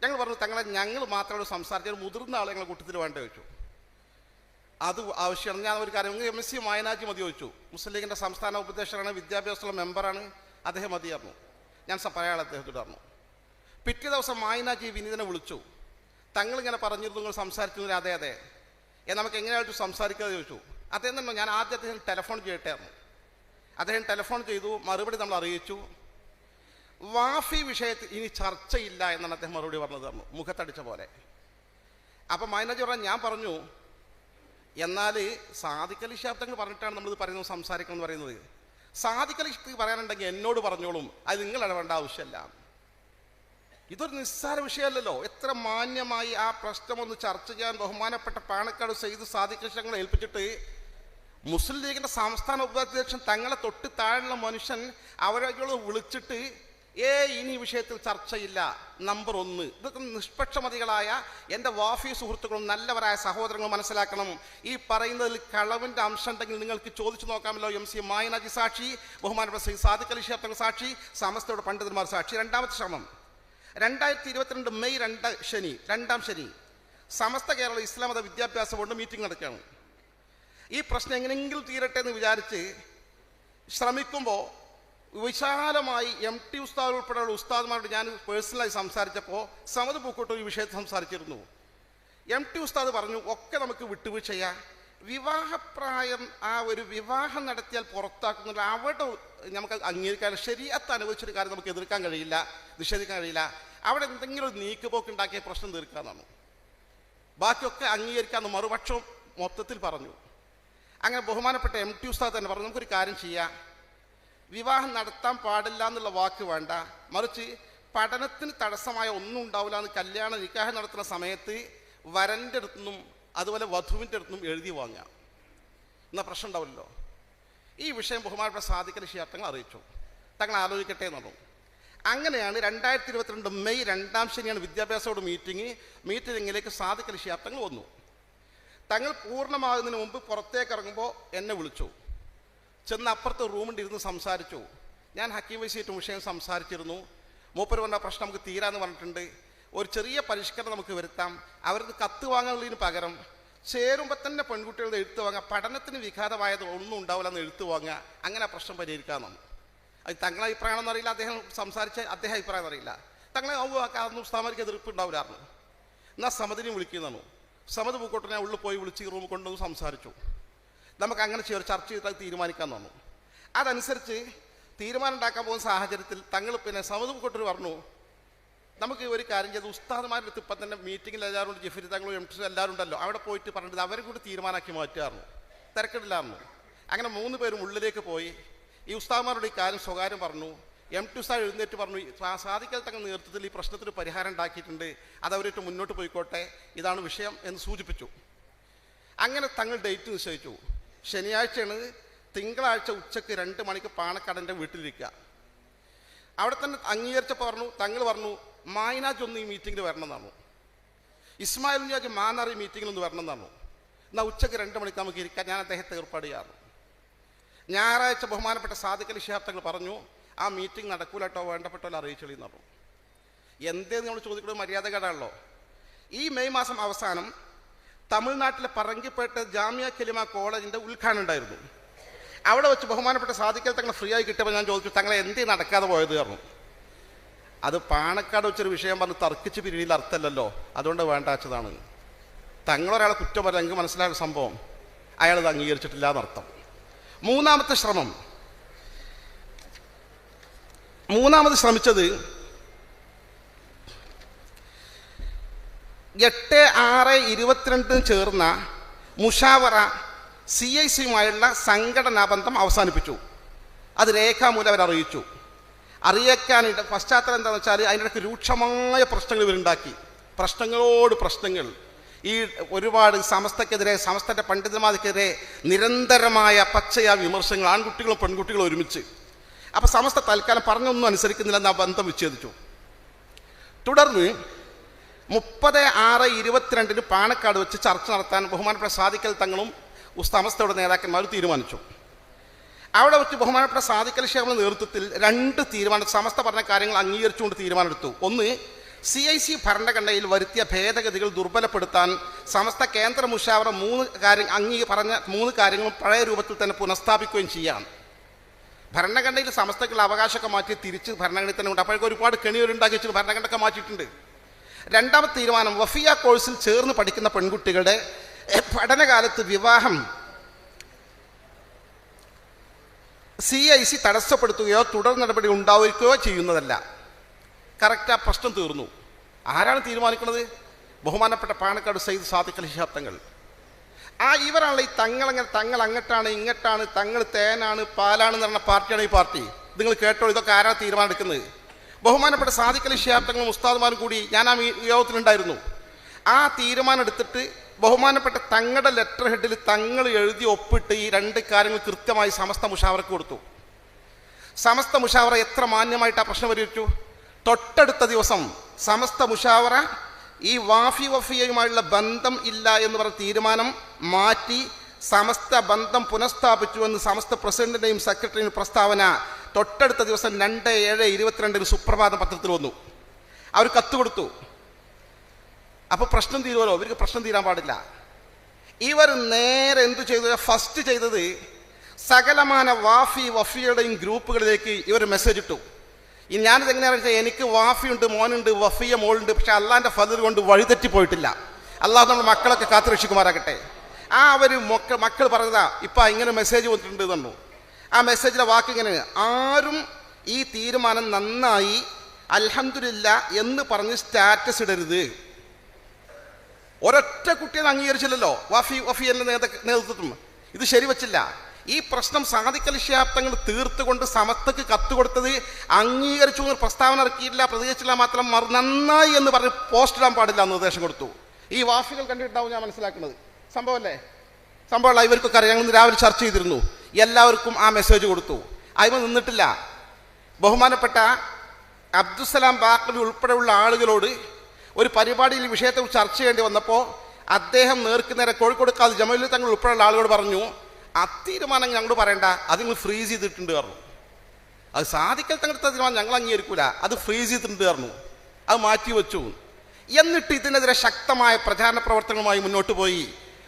ഞങ്ങൾ പറഞ്ഞു തങ്ങളെ ഞങ്ങൾ മാത്രമേ സംസാരിച്ചാൽ മുതിർന്ന ആളെ ഞങ്ങളെ കൂട്ടത്തിൽ വേണ്ട ചോദിച്ചു. അത് ആവശ്യമാണ്. ഞാൻ ഒരു കാര്യം, MS മായനാജി മതി ചോദിച്ചു. മുസ്ലിം ലീഗിൻ്റെ സംസ്ഥാന ഉപദേശകനാണ്, വിദ്യാഭ്യാസമുള്ള മെമ്പറാണ്, അദ്ദേഹം മതിയായിരുന്നു. ഞാൻ പറയാൻ അദ്ദേഹത്തോട് പറഞ്ഞു. പിറ്റേ ദിവസം മായനാജി വിനീതനെ വിളിച്ചു. തങ്ങളിങ്ങനെ പറഞ്ഞിരുന്നു നിങ്ങൾ സംസാരിക്കുന്നത്. അതെ അതെ, നമുക്ക് എങ്ങനെയായിട്ട് സംസാരിക്കാതെ ചോദിച്ചു. അദ്ദേഹം തന്നെ ഞാൻ ആദ്യം അദ്ദേഹം ടെലിഫോൺ ചെയ്യട്ടായിരുന്നു. അദ്ദേഹം ടെലിഫോൺ ചെയ്തു, മറുപടി നമ്മൾ അറിയിച്ചു. വാഫി വിഷയത്തിൽ ഇനി ചർച്ചയില്ല എന്നാണ് അദ്ദേഹം മറുപടി പറഞ്ഞത് തന്നു, മുഖത്തടിച്ച പോലെ. അപ്പം മായനാജി പറഞ്ഞാൽ ഞാൻ പറഞ്ഞു, എന്നാൽ സാദിഖ് അലി ശിഹാബ് തങ്ങൾ പറഞ്ഞിട്ടാണ് നമ്മളിത് പറയുന്നത്, സംസാരിക്കണം എന്ന് പറയുന്നത്. സാദിഖ് അലി പറയാനുണ്ടെങ്കിൽ എന്നോട് പറഞ്ഞോളും, അത് നിങ്ങൾ ഇടപെടേണ്ട ആവശ്യമല്ല. ഇതൊരു നിസ്സാര വിഷയമല്ലല്ലോ. എത്ര മാന്യമായി ആ പ്രശ്നമൊന്ന് ചർച്ച ചെയ്യാൻ ബഹുമാനപ്പെട്ട പാണക്കാട് സയ്യിദ് സാദിഖ് അലി തങ്ങളെ ഏൽപ്പിച്ചിട്ട് മുസ്ലിം ലീഗിൻ്റെ സംസ്ഥാന ഉപാധ്യക്ഷൻ തങ്ങളെ തൊട്ട് താഴെയുള്ള മനുഷ്യൻ അവരോട് വിളിച്ചിട്ട് ഇനി വിഷയത്തിൽ ചർച്ചയില്ല. നമ്പർ 1, ഇതൊക്കെ നിഷ്പക്ഷമതികളായ എൻ്റെ വാഫി സുഹൃത്തുക്കളും നല്ലവരായ സഹോദരങ്ങളും മനസ്സിലാക്കണം. ഈ പറയുന്നതിൽ കളവിൻ്റെ അംശം ഉണ്ടെങ്കിൽ നിങ്ങൾക്ക് ചോദിച്ചു നോക്കാമല്ലോ. MC മായനാജി സാക്ഷി, ബഹുമാനപ്പെട്ട സയ്യിദ് സാദിഖ് അലി ശിഹാബ് തങ്ങൾ സാക്ഷി, സമസ്തയുടെ പണ്ഡിതന്മാർ സാക്ഷി. രണ്ടാമത്തെ ശ്രമം 2022 മെയ് 2 ശനി സമസ്ത കേരള ഇസ്ലാം മത വിദ്യാഭ്യാസ ബോർഡ് മീറ്റിംഗ് നടക്കുകയാണ്. ഈ പ്രശ്നം എങ്ങനെയെങ്കിലും തീരട്ടെ എന്ന് വിചാരിച്ച് ശ്രമിക്കുമ്പോൾ വിശാലമായി MT ഉസ്താദ് ഉൾപ്പെടെയുള്ള ഉസ്താദ്മാരോട് ഞാൻ പേഴ്സണലായി സംസാരിച്ചപ്പോൾ സമദ് പൂക്കോട്ട് ഈ വിഷയത്തിൽ സംസാരിച്ചിരുന്നു. MT ഉസ്താദ് പറഞ്ഞു, ഒക്കെ നമുക്ക് വിട്ടുവീഴ്ച ചെയ്യാം. വിവാഹപ്രായം ആ ഒരു വിവാഹം നടത്തിയാൽ പുറത്താക്കുന്നില്ല, അവിടെ നമുക്ക് അംഗീകരിക്കാൻ ശരീഅത്ത് അനുവദിച്ചൊരു കാര്യം നമുക്ക് എതിർക്കാൻ കഴിയില്ല, നിഷേധിക്കാൻ കഴിയില്ല. അവിടെ എന്തെങ്കിലും ഒരു നീക്കുപോക്ക് ഉണ്ടാക്കിയ പ്രശ്നം തീർക്കാമെന്നാണ്. ബാക്കിയൊക്കെ അംഗീകരിക്കാമെന്ന് മറുപക്ഷം മൊത്തത്തിൽ പറഞ്ഞു. അങ്ങനെ ബഹുമാനപ്പെട്ട MT ഉസ്താദ് തന്നെ പറഞ്ഞു, നമുക്കൊരു കാര്യം ചെയ്യാം, വിവാഹം നടത്താൻ പാടില്ല എന്നുള്ള വാക്ക് വേണ്ട, മറിച്ച് പഠനത്തിന് തടസ്സമായ ഒന്നും ഉണ്ടാവില്ല എന്ന് കല്യാണം നിക്കാഹ് നടത്തുന്ന സമയത്ത് വരൻ്റെ അടുത്തുനിന്നും അതുപോലെ വധുവിൻ്റെ അടുത്തുനിന്നും എഴുതി വാങ്ങാം, എന്നാൽ പ്രശ്നം ഉണ്ടാവില്ലല്ലോ. ഈ വിഷയം ബഹുമാനപ്പെട്ട സാദിഖ് അലി ശിഹാബ് തങ്ങൾ അറിയിച്ചു. തങ്ങൾ ആലോചിക്കട്ടെ എന്നു. അങ്ങനെയാണ് 2022 മെയ് 2 ശനിയാണ് വിദ്യാഭ്യാസ ബോർഡ് മീറ്റിങ്ങിലേക്ക് സാദിഖ് അലി ശിഹാബ് തങ്ങൾ വന്നു. തങ്ങൾ പൂർണ്ണമാകുന്നതിന് മുമ്പ് പുറത്തേക്ക് ഇറങ്ങുമ്പോൾ എന്നെ വിളിച്ചു. ചെന്ന് അപ്പുറത്തെ റൂമിലിരുന്ന് സംസാരിച്ചു. ഞാൻ ഹക്കീം വൈസിയായിട്ട് വിഷയം സംസാരിച്ചിരുന്നു. മൂപ്പര് പറഞ്ഞ പ്രശ്നം നമുക്ക് തീരാന്ന് പറഞ്ഞിട്ടുണ്ട്. ഒരു ചെറിയ പരിഷ്കരണം നമുക്ക് വരുത്താം. അവർക്ക് കത്ത് വാങ്ങുന്നതിന് പകരം ചേരുമ്പോൾ തന്നെ പെൺകുട്ടികളുടെ എഴുത്ത് വാങ്ങുക, പഠനത്തിന് വിഘാതമായത് ഒന്നും ഉണ്ടാവില്ല എന്ന് എഴുത്ത് വാങ്ങുക, അങ്ങനെ പ്രശ്നം പരിഹരിക്കാമെന്നാണ്. അത് തങ്ങളെ അഭിപ്രായമാണെന്ന് അറിയില്ല, അദ്ദേഹം സംസാരിച്ച അദ്ദേഹം അഭിപ്രായം അറിയില്ല. തങ്ങളെ അതൊന്നും ഉസ്താദന്മാർക്ക് എതിർപ്പ് ഉണ്ടാവില്ലായിരുന്നു. എന്നാൽ സമദിനെ വിളിക്കുന്നതാണ്. സമദ് പൂക്കോട്ടിനെ ഉള്ളിൽ പോയി വിളിച്ച് ഈ റൂമിൽ കൊണ്ടുവന്ന് സംസാരിച്ചു. നമുക്ക് അങ്ങനെ ചെയ്യാൻ ഒരു ചർച്ച ചെയ്തിട്ട് തീരുമാനിക്കാൻ തന്നു. അതനുസരിച്ച് തീരുമാനം ഉണ്ടാക്കാൻ പോകുന്ന സാഹചര്യത്തിൽ തങ്ങൾ സമദ് പൂക്കോട്ടർ പറഞ്ഞു, നമുക്ക് ഒരു കാര്യം ചെയ്ത് ഉസ്താദന്മാരുടെ അടുത്ത് ഇപ്പം തന്നെ മീറ്റിങ്ങിൽ എല്ലാവരും ഉണ്ട്, ജഫരി തങ്ങളും MT എല്ലാവരും ഉണ്ടല്ലോ, അവിടെ പോയിട്ട് പറഞ്ഞിട്ട് അവരെ കൂടി തീരുമാനമാക്കി മാറ്റുമായിരുന്നു, തിരക്കിടില്ലായിരുന്നു. അങ്ങനെ 3 പേരും ഉള്ളിലേക്ക് പോയി ഈ ഉസ്താദന്മാരുടെ ഈ കാര്യം സ്വകാര്യം പറഞ്ഞു. MT ഉസ്താദ് എഴുന്നേറ്റ് പറഞ്ഞു, സാദിഖ് തങ്ങൾ നേതൃത്വത്തിൽ ഈ പ്രശ്നത്തിന് പരിഹാരം ഉണ്ടാക്കിയിട്ടുണ്ട്, അതവരായിട്ട് മുന്നോട്ട് പോയിക്കോട്ടെ, ഇതാണ് വിഷയം എന്ന് സൂചിപ്പിച്ചു. അങ്ങനെ തങ്ങൾ ഡേറ്റ് നിശ്ചയിച്ചു. ശനിയാഴ്ചയാണ്. തിങ്കളാഴ്ച ഉച്ചയ്ക്ക് 2 മണിക്ക് പാണക്കാടൻ്റെ വീട്ടിലിരിക്കുക. അവിടെ തന്നെ അംഗീകരിച്ചപ്പോൾ തങ്ങൾ പറഞ്ഞു, മായനാജ് ഒന്ന് ഈ മീറ്റിങ്ങിൽ വരണം എന്നാണ്, ഇസ്മായിൽ നിയാജ് മാനാർ ഈ മീറ്റിങ്ങിൽ ഒന്ന് വരണം എന്നാണ്. എന്നാൽ ഉച്ചയ്ക്ക് 2 മണിക്ക് നമുക്ക് ഇരിക്കാൻ ഞാൻ അദ്ദേഹത്തെ ഏർപ്പാട് ചെയ്യാറ്. ഞായറാഴ്ച ബഹുമാനപ്പെട്ട സാദിഖ് അലി ശിഹാബ് തങ്ങൾ പറഞ്ഞു, ആ മീറ്റിംഗ് നടക്കൂല കേട്ടോ, വേണ്ടപ്പെട്ടവരെ അറിയിച്ചെളിയെന്ന് പറഞ്ഞു. എന്തേന്ന് നമ്മൾ ചോദിക്കുന്നത് മര്യാദകേടാണല്ലോ. ഈ മെയ് മാസം അവസാനം തമിഴ്നാട്ടിലെ പറങ്കിപ്പേട്ട ജാമിയ കലിമ കോളേജിൻ്റെ ഉദ്ഘാടനം ഉണ്ടായിരുന്നു. അവിടെ വെച്ച് ബഹുമാനപ്പെട്ട സാദിഖ് അലി തങ്ങളെ ഫ്രീ ആയി കിട്ടിയപ്പോൾ ഞാൻ ചോദിച്ചു, തങ്ങളെ എന്തേ നടക്കാതെ പോയത് പറഞ്ഞു. അത് പാണക്കാട് വെച്ചൊരു വിഷയം പറഞ്ഞ് തർക്കിച്ച് പിരിവിൽ അർത്ഥമല്ലല്ലോ, അതുകൊണ്ട് വേണ്ട വെച്ചതാണ്. തങ്ങളൊരാളെ കുറ്റം പറയാൻ എനിക്ക് മനസ്സിലായ സംഭവം, അയാളത് അംഗീകരിച്ചിട്ടില്ല എന്നർത്ഥം. മൂന്നാമത് ശ്രമിച്ചത് 8/6/22 ചേർന്ന മുഷാവറ CIC-യുമായുള്ള സംഘടനാ ബന്ധം അവസാനിപ്പിച്ചു. അത് രേഖാമൂലം അവരറിയിച്ചു. അറിയിക്കാനിട പശ്ചാത്തലം എന്താണെന്ന് വെച്ചാൽ അതിനിടയ്ക്ക് രൂക്ഷമായ പ്രശ്നങ്ങൾ ഇവരുണ്ടാക്കി. പ്രശ്നങ്ങൾ ഈ ഒരുപാട് സമസ്തക്കെതിരെ, സമസ്തൻ്റെ പണ്ഡിതന്മാർക്കെതിരെ നിരന്തരമായ പച്ചയായ വിമർശനങ്ങൾ, ആൺകുട്ടികളും പെൺകുട്ടികളും ഒരുമിച്ച്. അപ്പോൾ സമസ്ത തൽക്കാലം പറഞ്ഞൊന്നും അനുസരിക്കുന്നില്ല എന്ന് ആ ബന്ധം വിച്ഛേദിച്ചു. തുടർന്ന് 30/6/22 പാണക്കാട് വെച്ച് ചർച്ച നടത്താൻ ബഹുമാനപ്പെട്ട സാദിഖ് അലി തങ്ങളും സമസ്തയുടെ നേതാക്കന്മാരും തീരുമാനിച്ചു. അവിടെ വെച്ച് ബഹുമാനപ്പെട്ട സാദിഖ് അലി ശിഹാബിന്റെ നേതൃത്വത്തിൽ 2 തീരുമാനം, സമസ്ത പറഞ്ഞ കാര്യങ്ങൾ അംഗീകരിച്ചുകൊണ്ട് തീരുമാനമെടുത്തു. ഒന്ന്, CIC ഭരണഘടനയിൽ വരുത്തിയ ഭേദഗതികൾ ദുർബലപ്പെടുത്താൻ സമസ്ത കേന്ദ്ര മുഷാവറ 3 കാര്യങ്ങളും പഴയ രൂപത്തിൽ തന്നെ പുനഃസ്ഥാപിക്കുകയും ചെയ്യാം. ഭരണഘടനയിൽ സമസ്തക്കുള്ള അവകാശമൊക്കെ മാറ്റി തിരിച്ച് ഭരണഘടനയിൽ തന്നെ ഉണ്ട്. അപ്പോഴേക്കും ഒരുപാട് കെണിയുണ്ടാക്കി വെച്ചിട്ട് ഭരണഘടനയൊക്കെ മാറ്റിയിട്ടുണ്ട്. 2ാമത്തെ തീരുമാനം, വഫിയ കോഴ്സിൽ ചേർന്ന് പഠിക്കുന്ന പെൺകുട്ടികളുടെ പഠനകാലത്ത് വിവാഹം CIC തടസ്സപ്പെടുത്തുകയോ തുടർ നടപടി ഉണ്ടാവുകയോ ചെയ്യുന്നതല്ല. കറക്റ്റ്, ആ പ്രശ്നം തീർന്നു. ആരാണ് തീരുമാനിക്കുന്നത്? ബഹുമാനപ്പെട്ട പാണക്കാട് സയ്യിദ് സാദിഖ് അലി ശിഹാബ് തങ്ങൾ. ഇവരാണല്ലോ ഈ തങ്ങൾ അങ്ങട്ടാണ് ഇങ്ങട്ടാണ്, തങ്ങൾ തേനാണ് പാലാണെന്ന് പറഞ്ഞ പാർട്ടിയാണ് ഈ പാർട്ടി. നിങ്ങൾ കേട്ടോ, ഇതൊക്കെ ആരാണ് തീരുമാനം എടുക്കുന്നത്? ബഹുമാനപ്പെട്ട സാദിഖ് അലി ശിഹാബ് തങ്ങളും ഉസ്താദുമാരും കൂടി, ഞാൻ ആ യോഗത്തിലുണ്ടായിരുന്നു. ആ തീരുമാനം എടുത്തിട്ട് ബഹുമാനപ്പെട്ട തങ്ങളുടെ ലെറ്റർ ഹെഡിൽ തങ്ങൾ എഴുതി ഒപ്പിട്ട് ഈ 2 കാര്യങ്ങൾ കൃത്യമായി സമസ്ത മുഷാവറക്ക് കൊടുത്തു. സമസ്ത മുഷാവറ എത്ര മാന്യമായിട്ട് ആ പ്രശ്നം പരിഹരിച്ചു. തൊട്ടടുത്ത ദിവസം സമസ്ത മുഷാവറ ഈ വഫിയയുമായുള്ള ബന്ധം ഇല്ല എന്ന് പറഞ്ഞ തീരുമാനം മാറ്റി സമസ്ത ബന്ധം പുനഃസ്ഥാപിച്ചുവെന്ന് സമസ്ത പ്രസിഡന്റിന്റെയും സെക്രട്ടറിയും പ്രസ്താവന തൊട്ടടുത്ത ദിവസം 2/7/22 സുപ്രഭാതം പത്രത്തിൽ വന്നു. അവർ കത്ത് കൊടുത്തു. അപ്പോൾ പ്രശ്നം തീരുമല്ലോ, ഇവർക്ക് പ്രശ്നം തീരാൻ പാടില്ല. ഇവർ നേരെ എന്തു ചെയ്തു? ഫസ്റ്റ് ചെയ്തത് സകലമാന വഫിയുടെയും ഗ്രൂപ്പുകളിലേക്ക് ഇവർ മെസ്സേജ് ഇട്ടു. ഇനി ഞാനിത് എങ്ങനെയാണെന്ന് വെച്ചാൽ, എനിക്ക് വാഫിയുണ്ട്, മോനുണ്ട്, വഫിയ മോളുണ്ട്, പക്ഷെ അള്ളാൻ്റെ ഫضل കൊണ്ട് വഴിതെറ്റിപ്പോയിട്ടില്ല. അള്ളാഹു നമ്മുടെ മക്കളൊക്കെ കാത്തുരക്ഷിക്കുമാറാകട്ടെ. അവർ മക്കൾ പറഞ്ഞതാ ഇപ്പം ഇങ്ങനെ മെസ്സേജ് വന്നിട്ടുണ്ട് തന്നു. ആ മെസ്സേജിലെ വാക്ക് ഇങ്ങനെ, ആരും ഈ തീരുമാനം നന്നായി അൽഹംദുലില്ലാ എന്ന് പറഞ്ഞ് സ്റ്റാറ്റസ് ഇടരുത്. ഒരൊറ്റ കുട്ടിയെ അംഗീകരിച്ചില്ലല്ലോ വഫിയുടെ നേതൃത്വം. ഇത് ശരിവച്ചില്ല. ഈ പ്രശ്നം സാദിഖ് അലി ശിഹാബ് തങ്ങൾ തീർത്തുകൊണ്ട് സമസ്തക്ക് കത്ത് കൊടുത്തത് അംഗീകരിച്ചു എന്ന് പ്രസ്താവന ഇറക്കിയിട്ടില്ല, പ്രതികരിച്ചില്ല, മാത്രം നന്നായി എന്ന് പറഞ്ഞ് പോസ്റ്റ് ഇടാൻ പാടില്ല എന്ന് നിർദ്ദേശം കൊടുത്തു. ഈ വാഫികൾ കണ്ടിട്ടുണ്ടാവും ഞാൻ മനസ്സിലാക്കുന്നത്. സംഭവമല്ലേ? സംഭവമല്ല. ഇവർക്കൊക്കെ അറിയാം. ഞങ്ങൾ രാവിലെ ചർച്ച ചെയ്തിരുന്നു. എല്ലാവർക്കും ആ മെസ്സേജ് കൊടുത്തു. അതിന് നിന്നിട്ടില്ല. ബഹുമാനപ്പെട്ട അബ്ദുസലാം ബാഖവി ഉൾപ്പെടെയുള്ള ആളുകളോട് ഒരു പരിപാടിയിൽ വിഷയത്തെക്കുറിച്ച് ചർച്ച ചെയ്യേണ്ടി വന്നപ്പോൾ അദ്ദേഹം നേർക്കുനേരെ കോഴിക്കോട് കാലത്ത് ജമീൽ തങ്ങൾ ഉൾപ്പെടെയുള്ള ആളുകളോട് പറഞ്ഞു, ആ തീരുമാനം ഞങ്ങളോട് പറയണ്ട, അത് നിങ്ങൾ ഫ്രീസ് ചെയ്തിട്ടുണ്ട് പറഞ്ഞു. അത് സാധിക്കൽ തങ്ങളുടെ തീരുമാനം ഞങ്ങൾ അംഗീകരിക്കൂല, അത് ഫ്രീസ് ചെയ്തിട്ടുണ്ട് പറഞ്ഞു. അത് മാറ്റിവെച്ചു. എന്നിട്ട് ഇതിനെതിരെ ശക്തമായ പ്രചാരണ പ്രവർത്തനങ്ങളുമായി മുന്നോട്ട് പോയി.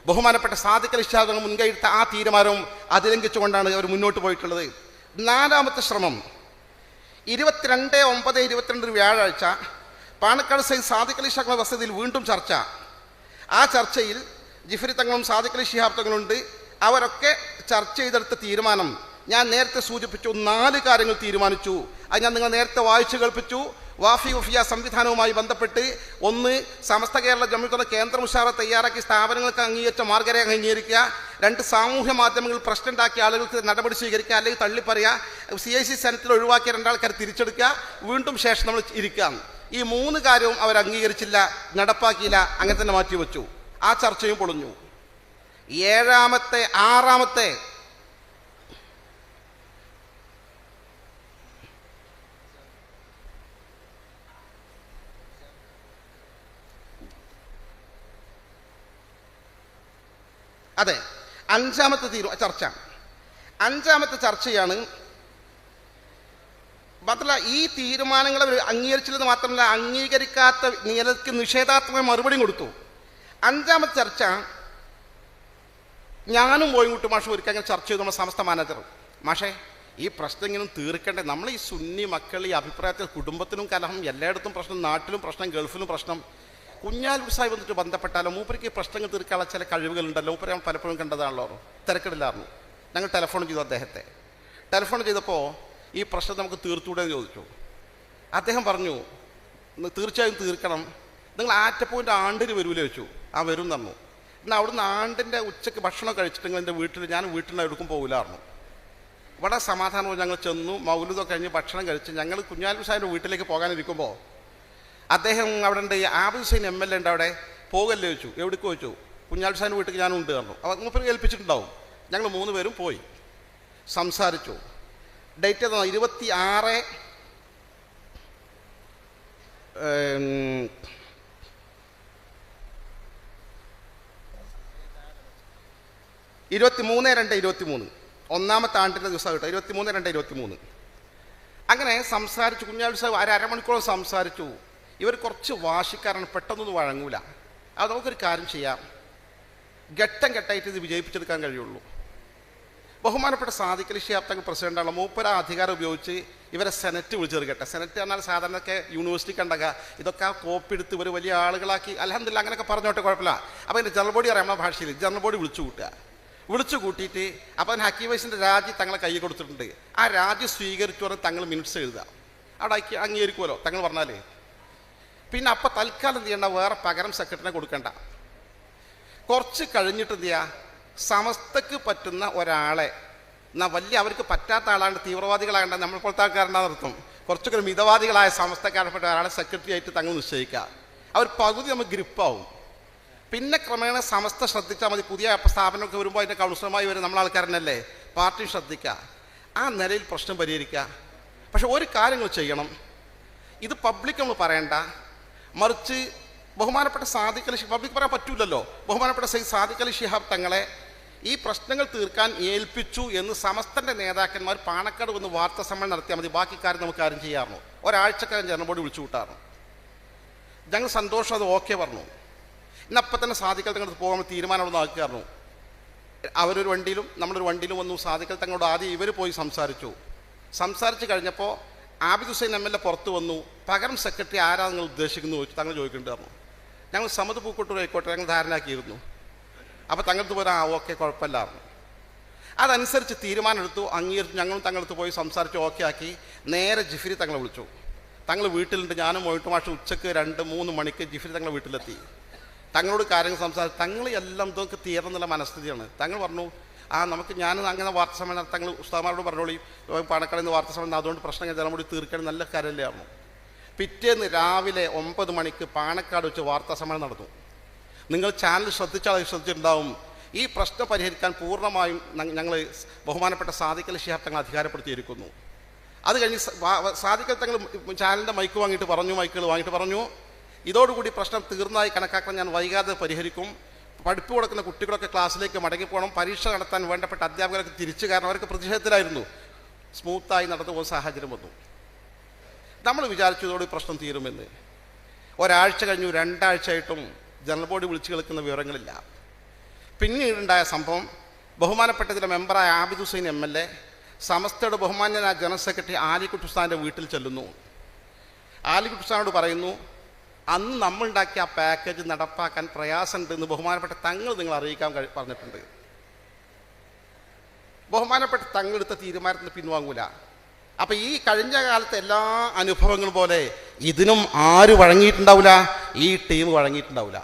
ബഹുമാനപ്പെട്ട സാദിഖ് അലി ശിഹാബ് തങ്ങൾ മുൻകൈയെടുത്ത ആ തീരുമാനവും അതിലംഘിച്ചുകൊണ്ടാണ് അവർ മുന്നോട്ട് പോയിട്ടുള്ളത്. 4ാമത്തെ ശ്രമം 22/9/22 വ്യാഴാഴ്ച പാണക്കാട് സയ്യിദ് സാദിഖ് അലി ശിഹാബ് വസതിയിൽ വീണ്ടും ചർച്ച. ആ ചർച്ചയിൽ ജിഫ്രി തങ്ങളും സാദിഖ് അലി ശിഹാബ് തങ്ങളുണ്ട്. അവരൊക്കെ ചർച്ച ചെയ്തെടുത്ത തീരുമാനം ഞാൻ നേരത്തെ സൂചിപ്പിച്ചു. 4 കാര്യങ്ങൾ തീരുമാനിച്ചു. അത് ഞാൻ നിങ്ങൾ നേരത്തെ വായിച്ചു കേൾപ്പിച്ചു. വഫിയ സംവിധാനവുമായി ബന്ധപ്പെട്ട് 1, സമസ്ത കേരള ജമീഅത്തുൽ കേന്ദ്ര മുഷാവറ തയ്യാറാക്കി സ്ഥാപനങ്ങൾക്ക് അംഗീകരിച്ച മാർഗരേഖ അംഗീകരിക്കുക. 2, സാമൂഹ്യ മാധ്യമങ്ങൾ പ്രശ്നമുണ്ടാക്കിയ ആളുകൾക്ക് നടപടി സ്വീകരിക്കുക, അല്ലെങ്കിൽ തള്ളിപ്പറയുക. CIC സെനറ്റിൽ ഒഴിവാക്കിയ 2 ആൾക്കാരെ തിരിച്ചെടുക്കുക, വീണ്ടും ശേഷം നമ്മൾ ഇരിക്കാം. ഈ 3 കാര്യവും അവർ അംഗീകരിച്ചില്ല, നടപ്പാക്കിയില്ല, അങ്ങനെ തന്നെ മാറ്റിവെച്ചു. ആ ചർച്ചയും പൊളിഞ്ഞു. 6ാമത്തെ അതെ 5ാമത്തെ ചർച്ച. 5ാമത്തെ ചർച്ചയാണ്. മാത്രമല്ല, ഈ തീരുമാനങ്ങൾ അവർ അംഗീകരിച്ചില്ലെന്ന് മാത്രമല്ല, അംഗീകരിക്കാത്ത നിലയ്ക്ക് നിഷേധാത്മക മറുപടിയും കൊടുത്തു. 5ാമത്തെ ചർച്ച ഞാനും പോയിങ്ങോട്ട് മാഷും ഒരിക്കൽ അങ്ങനെ ചർച്ച ചെയ്തു. നമ്മുടെ സമസ്ത മാനേജർ, മാഷേ ഈ പ്രശ്നം ഇങ്ങനെ തീർക്കണ്ടേ? നമ്മൾ ഈ സുന്നി മക്കൾ ഈ അഭിപ്രായത്തിൽ കുടുംബത്തിനും കലഹം, എല്ലായിടത്തും പ്രശ്നം, നാട്ടിലും പ്രശ്നം, ഗൾഫിലും പ്രശ്നം. കുഞ്ഞാൽ ഉസായി വന്നിട്ട് ബന്ധപ്പെട്ടാലോ? മൂപ്പർക്ക് ഈ പ്രശ്നങ്ങൾ തീർക്കാനുള്ള ചില കഴിവുകളുണ്ടല്ലോ. മൂപ്പര് ഞാൻ പലപ്പോഴും കണ്ടതാണല്ലോ. തിരക്കിടില്ലായിരുന്നു. ഞങ്ങൾ ടെലിഫോൺ ചെയ്തു അദ്ദേഹത്തെ. ടെലിഫോൺ ചെയ്തപ്പോൾ ഈ പ്രശ്നം നമുക്ക് തീർത്തൂടെ എന്ന് ചോദിച്ചു. അദ്ദേഹം പറഞ്ഞു, തീർച്ചയായും തീർക്കണം. നിങ്ങൾ ആറ്റപ്പൂവിൻ്റെ ആണ്ടിന് വരൂലേ വെച്ചു. ആ വരും തന്നു. എന്നാൽ അവിടുന്ന് ആണ്ടിൻ്റെ ഉച്ചയ്ക്ക് ഭക്ഷണം കഴിച്ചിട്ട് നിങ്ങൾ എൻ്റെ വീട്ടിൽ, ഞാൻ വീട്ടിൽ നിന്ന് എടുക്കും പോകില്ലായിരുന്നു. ഇവിടെ സമാധാനവും ഞങ്ങൾ ചെന്നു. മൗലൂദൊക്കെ കഴിഞ്ഞ് ഭക്ഷണം കഴിച്ച് ഞങ്ങൾ കുഞ്ഞാൽ ഹുസൈൻ്റെ വീട്ടിലേക്ക് പോകാനിരിക്കുമ്പോൾ അദ്ദേഹം അവിടെ ഉണ്ട്, ആബിദ് ഹുസൈൻ MLA ഉണ്ട് അവിടെ, പോകല്ലേ ചോദിച്ചു. എവിടേക്ക് ചോദിച്ചു? കുഞ്ഞാൽ ഹുസൈൻ്റെ വീട്ടിൽ ഞാനും ഉണ്ട് പറഞ്ഞു. അപ്പോൾ മൂപ്പര് ഏൽപ്പിച്ചിട്ടുണ്ടാവും. ഞങ്ങൾ 3 പേരും പോയി സംസാരിച്ചു. ഡേറ്റ് 26 23/2/23 ഒന്നാമത്തെ ആണ്ടിൻ്റെ ദിവസം കേട്ടോ, 23/2/23. അങ്ങനെ സംസാരിച്ചു. കുഞ്ഞാലി സാഹിബ് അരമണിക്കൂറോളം സംസാരിച്ചു. ഇവർ കുറച്ച് വാശിക്കാരാണ്, പെട്ടെന്നൊന്നും വഴങ്ങൂല. അത് നമുക്കൊരു കാര്യം ചെയ്യാം, ഘട്ടം ഘട്ടമായിട്ട് ഇത് വിജയിപ്പിച്ചെടുക്കാൻ കഴിയുള്ളൂ. ബഹുമാനപ്പെട്ട സാദിഖ് അലി ശിഹാബ് തങ്ങൾ പ്രസിഡന്റാണ്. മൂപ്പര അധികാരം ഉപയോഗിച്ച് ഇവരെ സെനറ്റ് വിളിച്ചെടുക്കട്ടെ. സെനറ്റ് പറഞ്ഞാൽ സാധാരണയൊക്കെ യൂണിവേഴ്സിറ്റി കണ്ടക ഇതൊക്കെ കോപ്പി എടുത്ത് ഇവർ വലിയ ആളുകളാക്കി അൽഹംദുലില്ലാ അങ്ങനെയൊക്കെ പറഞ്ഞോട്ടെ, കുഴപ്പമില്ല. അപ്പോൾ അതിൻ്റെ ജനറൽ ബോഡി അറിയാം, നമ്മുടെ ഭാഷയിൽ ജനറൽ ബോഡി വിളിച്ചു കൂട്ടിയിട്ട് അപ്പം ഹക്കീം വൈസിൻ്റെ രാജി തങ്ങളെ കൈ കൊടുത്തിട്ടുണ്ട്. ആ രാജി സ്വീകരിച്ചു പറഞ്ഞാൽ തങ്ങൾ മിനിറ്റ്സ് എഴുതുക, അവിടെ അംഗീകരിക്കുമല്ലോ തങ്ങൾ പറഞ്ഞാൽ. പിന്നെ അപ്പം തൽക്കാലം എന്ത് ചെയ്യണ്ട, വേറെ പകരം സെക്രട്ടറിനെ കൊടുക്കണ്ട. കുറച്ച് കഴിഞ്ഞിട്ട് എന്ത് ചെയ്യുക, സമസ്തക്ക് പറ്റുന്ന ഒരാളെ, എന്നാൽ വലിയ അവർക്ക് പറ്റാത്ത ആളാണ്ട് തീവ്രവാദികളാകേണ്ട നമ്മൾ പോലത്തെ ആൾക്കാരുണ്ടാകുന്ന നിർത്തും, കുറച്ചൊക്കെ മിതവാദികളായ സമസ്തക്കാരപ്പെട്ട ഒരാളെ സെക്രട്ടറി ആയിട്ട് തങ്ങൾ നിശ്ചയിക്കുക. അവർ പകുതി നമുക്ക് ഗ്രിപ്പാവും. പിന്നെ ക്രമേണ സമസ്ത ശ്രദ്ധിച്ചാൽ മതി. പുതിയ സ്ഥാപനമൊക്കെ വരുമ്പോൾ അതിൻ്റെ കൗൺസിലർമായി വരും നമ്മളാൾക്കാരനല്ലേ, പാർട്ടി ശ്രദ്ധിക്കുക, ആ നിലയിൽ പ്രശ്നം പരിഹരിക്കുക. പക്ഷെ ഒരു കാര്യങ്ങൾ ചെയ്യണം, ഇത് പബ്ലിക് നമ്മൾ പറയണ്ട, മറിച്ച് ബഹുമാനപ്പെട്ട സാദിഖ് അലി പബ്ലിക് പറയാൻ പറ്റൂലല്ലോ, ബഹുമാനപ്പെട്ട സയ്യിദ് സാദിഖ് അലി ശിഹാബ് തങ്ങളെ ഈ പ്രശ്നങ്ങൾ തീർക്കാൻ ഏൽപ്പിച്ചു എന്ന് സമസ്തൻ്റെ നേതാക്കന്മാർ പാണക്കാട് വന്ന് വാർത്താ സമ്മേളനം നടത്തിയാൽ മതി. ബാക്കി കാര്യം നമുക്ക് കാര്യം ചെയ്യാറുണ്ട്. ഒരാഴ്ചക്കാരൻ ജനറൽ ബോഡി വിളിച്ചു കൂട്ടാറുണ്ട്. ഞങ്ങൾ സന്തോഷം അത് ഓക്കെ പറഞ്ഞു. ഇന്നപ്പം തന്നെ സാദിഖ് അലി തങ്ങളടുത്ത് പോകാൻ തീരുമാനമൊന്നും ആക്കിയായിരുന്നു. അവരൊരു വണ്ടിയിലും നമ്മളൊരു വണ്ടിയിലും വന്നു. സാദിഖ് അലി തങ്ങളോട് ആദ്യം ഇവർ പോയി സംസാരിച്ച് കഴിഞ്ഞപ്പോൾ ആബിദ് ഹുസൈൻ MLA പുറത്ത് വന്നു. പകരം സെക്രട്ടറി ആരാ നിങ്ങൾ ഉദ്ദേശിക്കുന്നു ചോദിച്ചു. തങ്ങൾ ചോദിക്കേണ്ടായിരുന്നു. ഞങ്ങൾ സമത് പൂക്കോട്ടൂർ ആയിക്കോട്ടെ ഞങ്ങൾ ധാരണയാക്കിയിരുന്നു. അപ്പോൾ തങ്ങളടുത്ത് പോരാ, ഓക്കെ കുഴപ്പമില്ലായിരുന്നു. അതനുസരിച്ച് തീരുമാനം എടുത്തു, അംഗീകരിച്ചു. ഞങ്ങളും തങ്ങളടുത്ത് പോയി സംസാരിച്ച് ഓക്കെ ആക്കി. നേരെ ജിഫ്രി തങ്ങളെ വിളിച്ചു. തങ്ങൾ വീട്ടിലുണ്ട്. ഞാനും മൊയ്ട്ട് മാഷ് ഉച്ചക്ക് 2-3 മണിക്ക് ജിഫ്രി തങ്ങളെ വീട്ടിലെത്തി. തങ്ങളോട് കാര്യങ്ങൾ സംസാരിച്ചു. തങ്ങൾ എല്ലാം ഇതൊക്കെ തീർന്നുള്ള മനസ്ഥിതിയാണ്. തങ്ങൾ പറഞ്ഞു, നമുക്ക് ഞാൻ അങ്ങനെ വാർത്താ സമ്മേളനം തങ്ങൾ ഉസ്താദന്മാരോട് പറഞ്ഞോളി, പാണക്കാട് നിന്ന് വാർത്താ സമ്മേളനം, അതുകൊണ്ട് പ്രശ്നങ്ങൾ ജനമുടി തീർക്കണം, നല്ല കാര്യമല്ലായിരുന്നു. പിറ്റേന്ന് രാവിലെ 9 മണിക്ക് പാണക്കാട് വെച്ച് വാർത്താ സമ്മേളനം നടന്നു. നിങ്ങൾ ചാനൽ ശ്രദ്ധിച്ചാൽ ശ്രദ്ധിച്ചിട്ടുണ്ടാവും. ഈ പ്രശ്നം പരിഹരിക്കാൻ പൂർണ്ണമായും ഞങ്ങൾ ബഹുമാനപ്പെട്ട സാദിഖ് അലി ശിഹാബ് തങ്ങൾ അധികാരപ്പെടുത്തിയിരിക്കുന്നു. അത് കഴിഞ്ഞ് സാദിഖ് അലി തങ്ങൾ ചാനലിൻ്റെ മൈക്കുകൾ വാങ്ങിയിട്ട് പറഞ്ഞു, ഇതോടുകൂടി പ്രശ്നം തീർന്നതായി കണക്കാക്കാൻ ഞാൻ വൈകാതെ പരിഹരിക്കും. പഠിപ്പ് കൊടുക്കുന്ന കുട്ടികളൊക്കെ ക്ലാസ്സിലേക്ക് മടങ്ങിപ്പോകണം. പരീക്ഷ നടത്താൻ വേണ്ടപ്പെട്ട അധ്യാപകർക്ക് തിരിച്ചു, കാരണം അവർക്ക് പ്രതിഷേധത്തിലായിരുന്നു. സ്മൂത്തായി നടന്നു പോകുന്ന സാഹചര്യം വന്നു. നമ്മൾ വിചാരിച്ചതോടെ പ്രശ്നം തീരുമെന്ന്. ഒരാഴ്ച കഴിഞ്ഞു, 2 ആഴ്ചയായിട്ടും ജനറൽ ബോഡി വിളിച്ചു കേൾക്കുന്ന വിവരങ്ങളില്ല. പിന്നീടുണ്ടായ സംഭവം, ബഹുമാനപ്പെട്ട ചില മെമ്പറായ ആബിദ് ഹുസൈൻ MLA സമസ്തയുടെ ബഹുമാന്യനായ ജനറൽ സെക്രട്ടറി ആലിക്കുട്ടി ഉസ്താദിൻ്റെ വീട്ടിൽ ചെല്ലുന്നു. ആലിക്കുട്ടി ഉസ്താദിനോട് പറയുന്നു, അന്ന് നമ്മളുണ്ടാക്കിയ ആ പാക്കേജ് നടപ്പാക്കാൻ പ്രയാസമുണ്ടെന്ന് ബഹുമാനപ്പെട്ട തങ്ങൾ നിങ്ങൾ അറിയിക്കാൻ പറഞ്ഞിട്ടുണ്ട്. ബഹുമാനപ്പെട്ട തങ്ങളെടുത്ത തീരുമാനത്തിന് പിൻവാങ്ങൂല. അപ്പം ഈ കഴിഞ്ഞ കാലത്തെ എല്ലാ അനുഭവങ്ങളും പോലെ ഇതിനും ആര് വഴങ്ങിയിട്ടുണ്ടാവില്ല, ഈ ടീം വഴങ്ങിയിട്ടുണ്ടാവില്ല.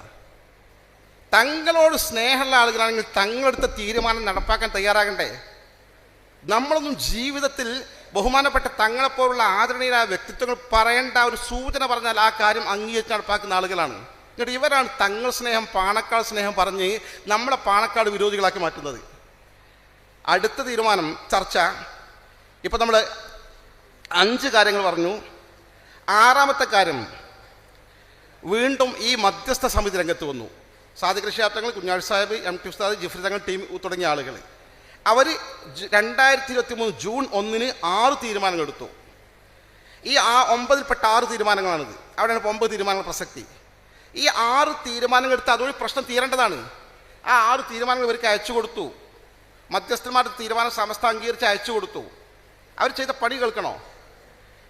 തങ്ങളോട് സ്നേഹമുള്ള ആളുകളാണെങ്കിൽ തങ്ങളെടുത്ത തീരുമാനം നടപ്പാക്കാൻ തയ്യാറാകണ്ടേ? നമ്മളൊന്നും ജീവിതത്തിൽ ബഹുമാനപ്പെട്ട തങ്ങളെപ്പോലുള്ള ആദരണീയരായ വ്യക്തിത്വങ്ങൾ പറയേണ്ട ഒരു സൂചന പറഞ്ഞാൽ ആ കാര്യം അംഗീകരിച്ച് നടപ്പാക്കുന്ന ആളുകളാണ്. എന്നിട്ട് ഇവരാണ് തങ്ങൾ സ്നേഹം, പാണക്കാട് സ്നേഹം പറഞ്ഞ് നമ്മളെ പാണക്കാട് വിരോധികളാക്കി മാറ്റുന്നത്. അടുത്ത തീരുമാനം ചർച്ച, ഇപ്പം നമ്മൾ 5 കാര്യങ്ങൾ പറഞ്ഞു. 6ാമത്തെ കാര്യം, വീണ്ടും ഈ മധ്യസ്ഥ സമിതി രംഗത്ത് വന്നു. സാദിഖ് അലി ശിഹാബ് തങ്ങൾ, കുഞ്ഞാലി സാഹിബ്, MT ഉസ്താദ്, ജിഫ്രി തങ്ങൾ ടീം തുടങ്ങിയ ആളുകൾ. അവർ 2023 ജൂൺ 1 6 തീരുമാനങ്ങൾ എടുത്തു. ഈ 9ൽപ്പെട്ട 6 തീരുമാനങ്ങളാണിത്. അവിടെയാണ് 9 തീരുമാനങ്ങൾ പ്രസക്തി. ഈ 6 തീരുമാനങ്ങൾ എടുത്ത് അതുവഴി പ്രശ്നം തീരേണ്ടതാണ്. ആ 6 തീരുമാനങ്ങൾ ഇവർക്ക് അയച്ചു കൊടുത്തു. മധ്യസ്ഥന്മാരുടെ തീരുമാനം സമസ്ത അംഗീകരിച്ച് അയച്ചു കൊടുത്തു. അവർ ചെയ്ത പണി കേൾക്കണോ?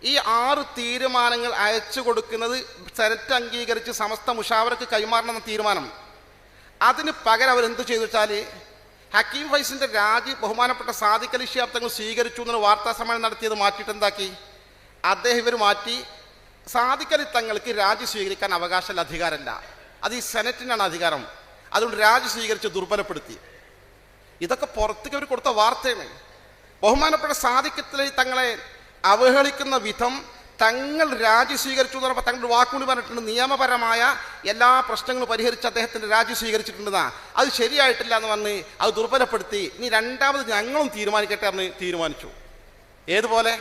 ഈ 6 തീരുമാനങ്ങൾ അയച്ചു കൊടുക്കുന്നത് സെനറ്റ് അംഗീകരിച്ച് സമസ്ത മുഷാവറക്ക് കൈമാറണമെന്ന തീരുമാനം. അതിന് പകരം അവരെന്ത് ചെയ്തു വെച്ചാൽ, ഹക്കീം ഫൈസിൻ്റെ രാജി ബഹുമാനപ്പെട്ട സാദിഖ് അലി ശിഹാബ് തങ്ങൾ സ്വീകരിച്ചു എന്നൊരു വാർത്താ സമ്മേളനം നടത്തിയത് മാറ്റിയിട്ട് എന്താക്കി, ഇവർ മാറ്റി സാദിഖ് അലി തങ്ങൾക്ക് രാജി സ്വീകരിക്കാൻ അവകാശമില്ല, അധികാരമില്ല, അത് ഈ സെനറ്റിനാണ് അധികാരം, അതുകൊണ്ട് രാജി സ്വീകരിച്ച് ദുർബലപ്പെടുത്തി. ഇതൊക്കെ പുറത്തേക്ക് അവർ കൊടുത്ത വാർത്തയാണ്. ബഹുമാനപ്പെട്ട സാദിഖ് അലി തങ്ങളെ അവഹേളിക്കുന്ന വിധം തങ്ങൾ രാജി സ്വീകരിച്ചു എന്ന് പറഞ്ഞപ്പോൾ തങ്ങളുടെ വാക്കുകൂടി പറഞ്ഞിട്ടുണ്ട്, നിയമപരമായ എല്ലാ പ്രശ്നങ്ങളും പരിഹരിച്ച് അദ്ദേഹത്തിൻ്റെ രാജി സ്വീകരിച്ചിട്ടുണ്ടെന്നാ. അത് ശരിയായിട്ടില്ല എന്ന് പറഞ്ഞ് അത് ദുർബലപ്പെടുത്തി. ഇനി 2ാമത് ഞങ്ങളും തീരുമാനിക്കട്ടെ എന്ന് തീരുമാനിച്ചു. ഏതുപോലെ,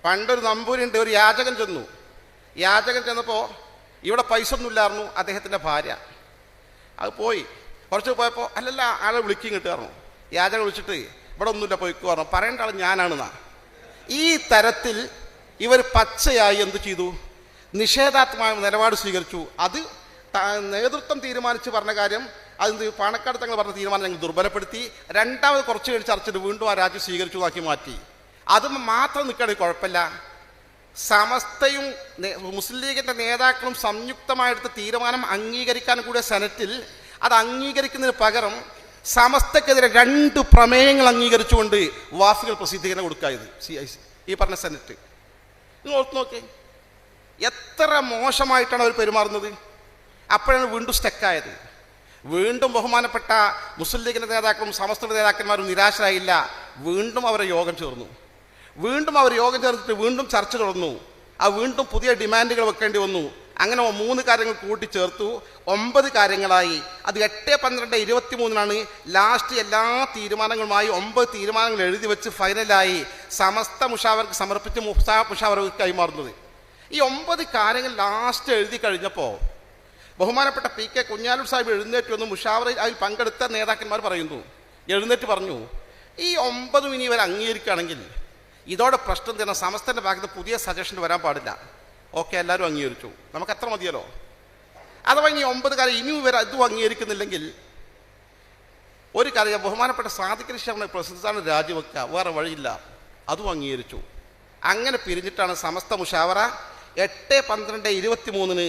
പണ്ടൊരു നമ്പൂരിൻ്റെ ഒരു യാചകൻ ചെന്നപ്പോൾ ഇവിടെ പൈസ ഒന്നുമില്ലായിരുന്നു. അദ്ദേഹത്തിൻ്റെ ഭാര്യ അത് പോയി. കുറച്ച് പോയപ്പോൾ ആളെ വിളിക്കും കിട്ടുമായിരുന്നു. യാചകൻ വിളിച്ചിട്ട്, ഇവിടെ ഒന്നുമില്ല പോയിക്കോ പറഞ്ഞു. പറയേണ്ട ആൾ ഞാനാണെന്നാ. ഈ തരത്തിൽ ഇവർ പച്ചയായി എന്ത് ചെയ്തു? നിഷേധാത്മകമായ നിലപാട് സ്വീകരിച്ചു. അത് നേതൃത്വം തീരുമാനിച്ച് പറഞ്ഞ കാര്യം, അത് പാണക്കാട് തങ്ങൾ പറഞ്ഞ തീരുമാനം ഞങ്ങൾ ദുർബലപ്പെടുത്തി. രണ്ടാമത് കുറച്ച് കഴിഞ്ഞ് ചർച്ച ചെയ്ത് വീണ്ടും ആ രാജ്യം സ്വീകരിച്ചു ആക്കി മാറ്റി. അത് മാത്രം നിൽക്കുകയാണെങ്കിൽ കുഴപ്പമില്ല. സമസ്തയും മുസ്ലിം ലീഗിൻ്റെ നേതാക്കളും സംയുക്തമായെടുത്ത തീരുമാനം അംഗീകരിക്കാൻ കൂടിയ സെനറ്റിൽ അത് അംഗീകരിക്കുന്നതിന് പകരം സമസ്തക്കെതിരെ 2 പ്രമേയങ്ങൾ അംഗീകരിച്ചുകൊണ്ട് വാഫികൾ പ്രസിദ്ധീകരണം കൊടുക്കായത് CIC ഈ പറഞ്ഞ സെനറ്റ്. നിങ്ങൾ ഓർത്ത് നോക്കേ, എത്ര മോശമായിട്ടാണ് അവർ പെരുമാറുന്നത്. അപ്പോഴാണ് വീണ്ടും സ്റ്റക്കായത്. വീണ്ടും ബഹുമാനപ്പെട്ട മുസ്ലിം ലീഗിൻ്റെ നേതാക്കളും സമസ്തയുടെ നേതാക്കന്മാരും നിരാശരായില്ല. വീണ്ടും അവരെ യോഗം ചേർന്നു. വീണ്ടും അവർ യോഗം ചേർന്നിട്ട് വീണ്ടും ചർച്ച തുടർന്നു. വീണ്ടും പുതിയ ഡിമാൻഡുകൾ വെക്കേണ്ടി വന്നു. അങ്ങനെ 3 കാര്യങ്ങൾ കൂട്ടിച്ചേർത്തു 9 കാര്യങ്ങളായി. അത് 8/12/23 ലാസ്റ്റ് എല്ലാ തീരുമാനങ്ങളുമായി 9 തീരുമാനങ്ങൾ എഴുതി വെച്ച് ഫൈനലായി സമസ്ത മുഷാവർക്ക് സമർപ്പിച്ച് മുഷാവർക്ക് കൈമാറുന്നത്. ഈ 9 കാര്യങ്ങൾ ലാസ്റ്റ് എഴുതി കഴിഞ്ഞപ്പോൾ ബഹുമാനപ്പെട്ട PK കുഞ്ഞാലൂർ സാഹിബ് എഴുന്നേറ്റ് വന്ന് മുഷാവറയിൽ അതിൽ പങ്കെടുത്ത നേതാക്കന്മാർ പറയുന്നു, എഴുന്നേറ്റ് പറഞ്ഞു, ഈ 9 ഇനി ഇവർ അംഗീകരിക്കുകയാണെങ്കിൽ ഇതോടെ പ്രശ്നം തന്നെ സമസ്തൻ്റെ ഭാഗത്ത് പുതിയ സജഷൻ വരാൻ പാടില്ല. ഓക്കെ, എല്ലാവരും അംഗീകരിച്ചു, നമുക്ക് അത്ര മതിയല്ലോ. അഥവാ ഇനി 9 കാര്യം ഇനിയും ഇവർ അതും അംഗീകരിക്കുന്നില്ലെങ്കിൽ ഒരു കാര്യം, ബഹുമാനപ്പെട്ട സാദിഖലി ശിഹാബ് പ്രസിഡന്റാണ് രാജിവെക്കുക, വേറെ വഴിയില്ല. അതും അംഗീകരിച്ചു. അങ്ങനെ പിരിഞ്ഞിട്ടാണ് സമസ്ത മുഷാവറ 8/12/23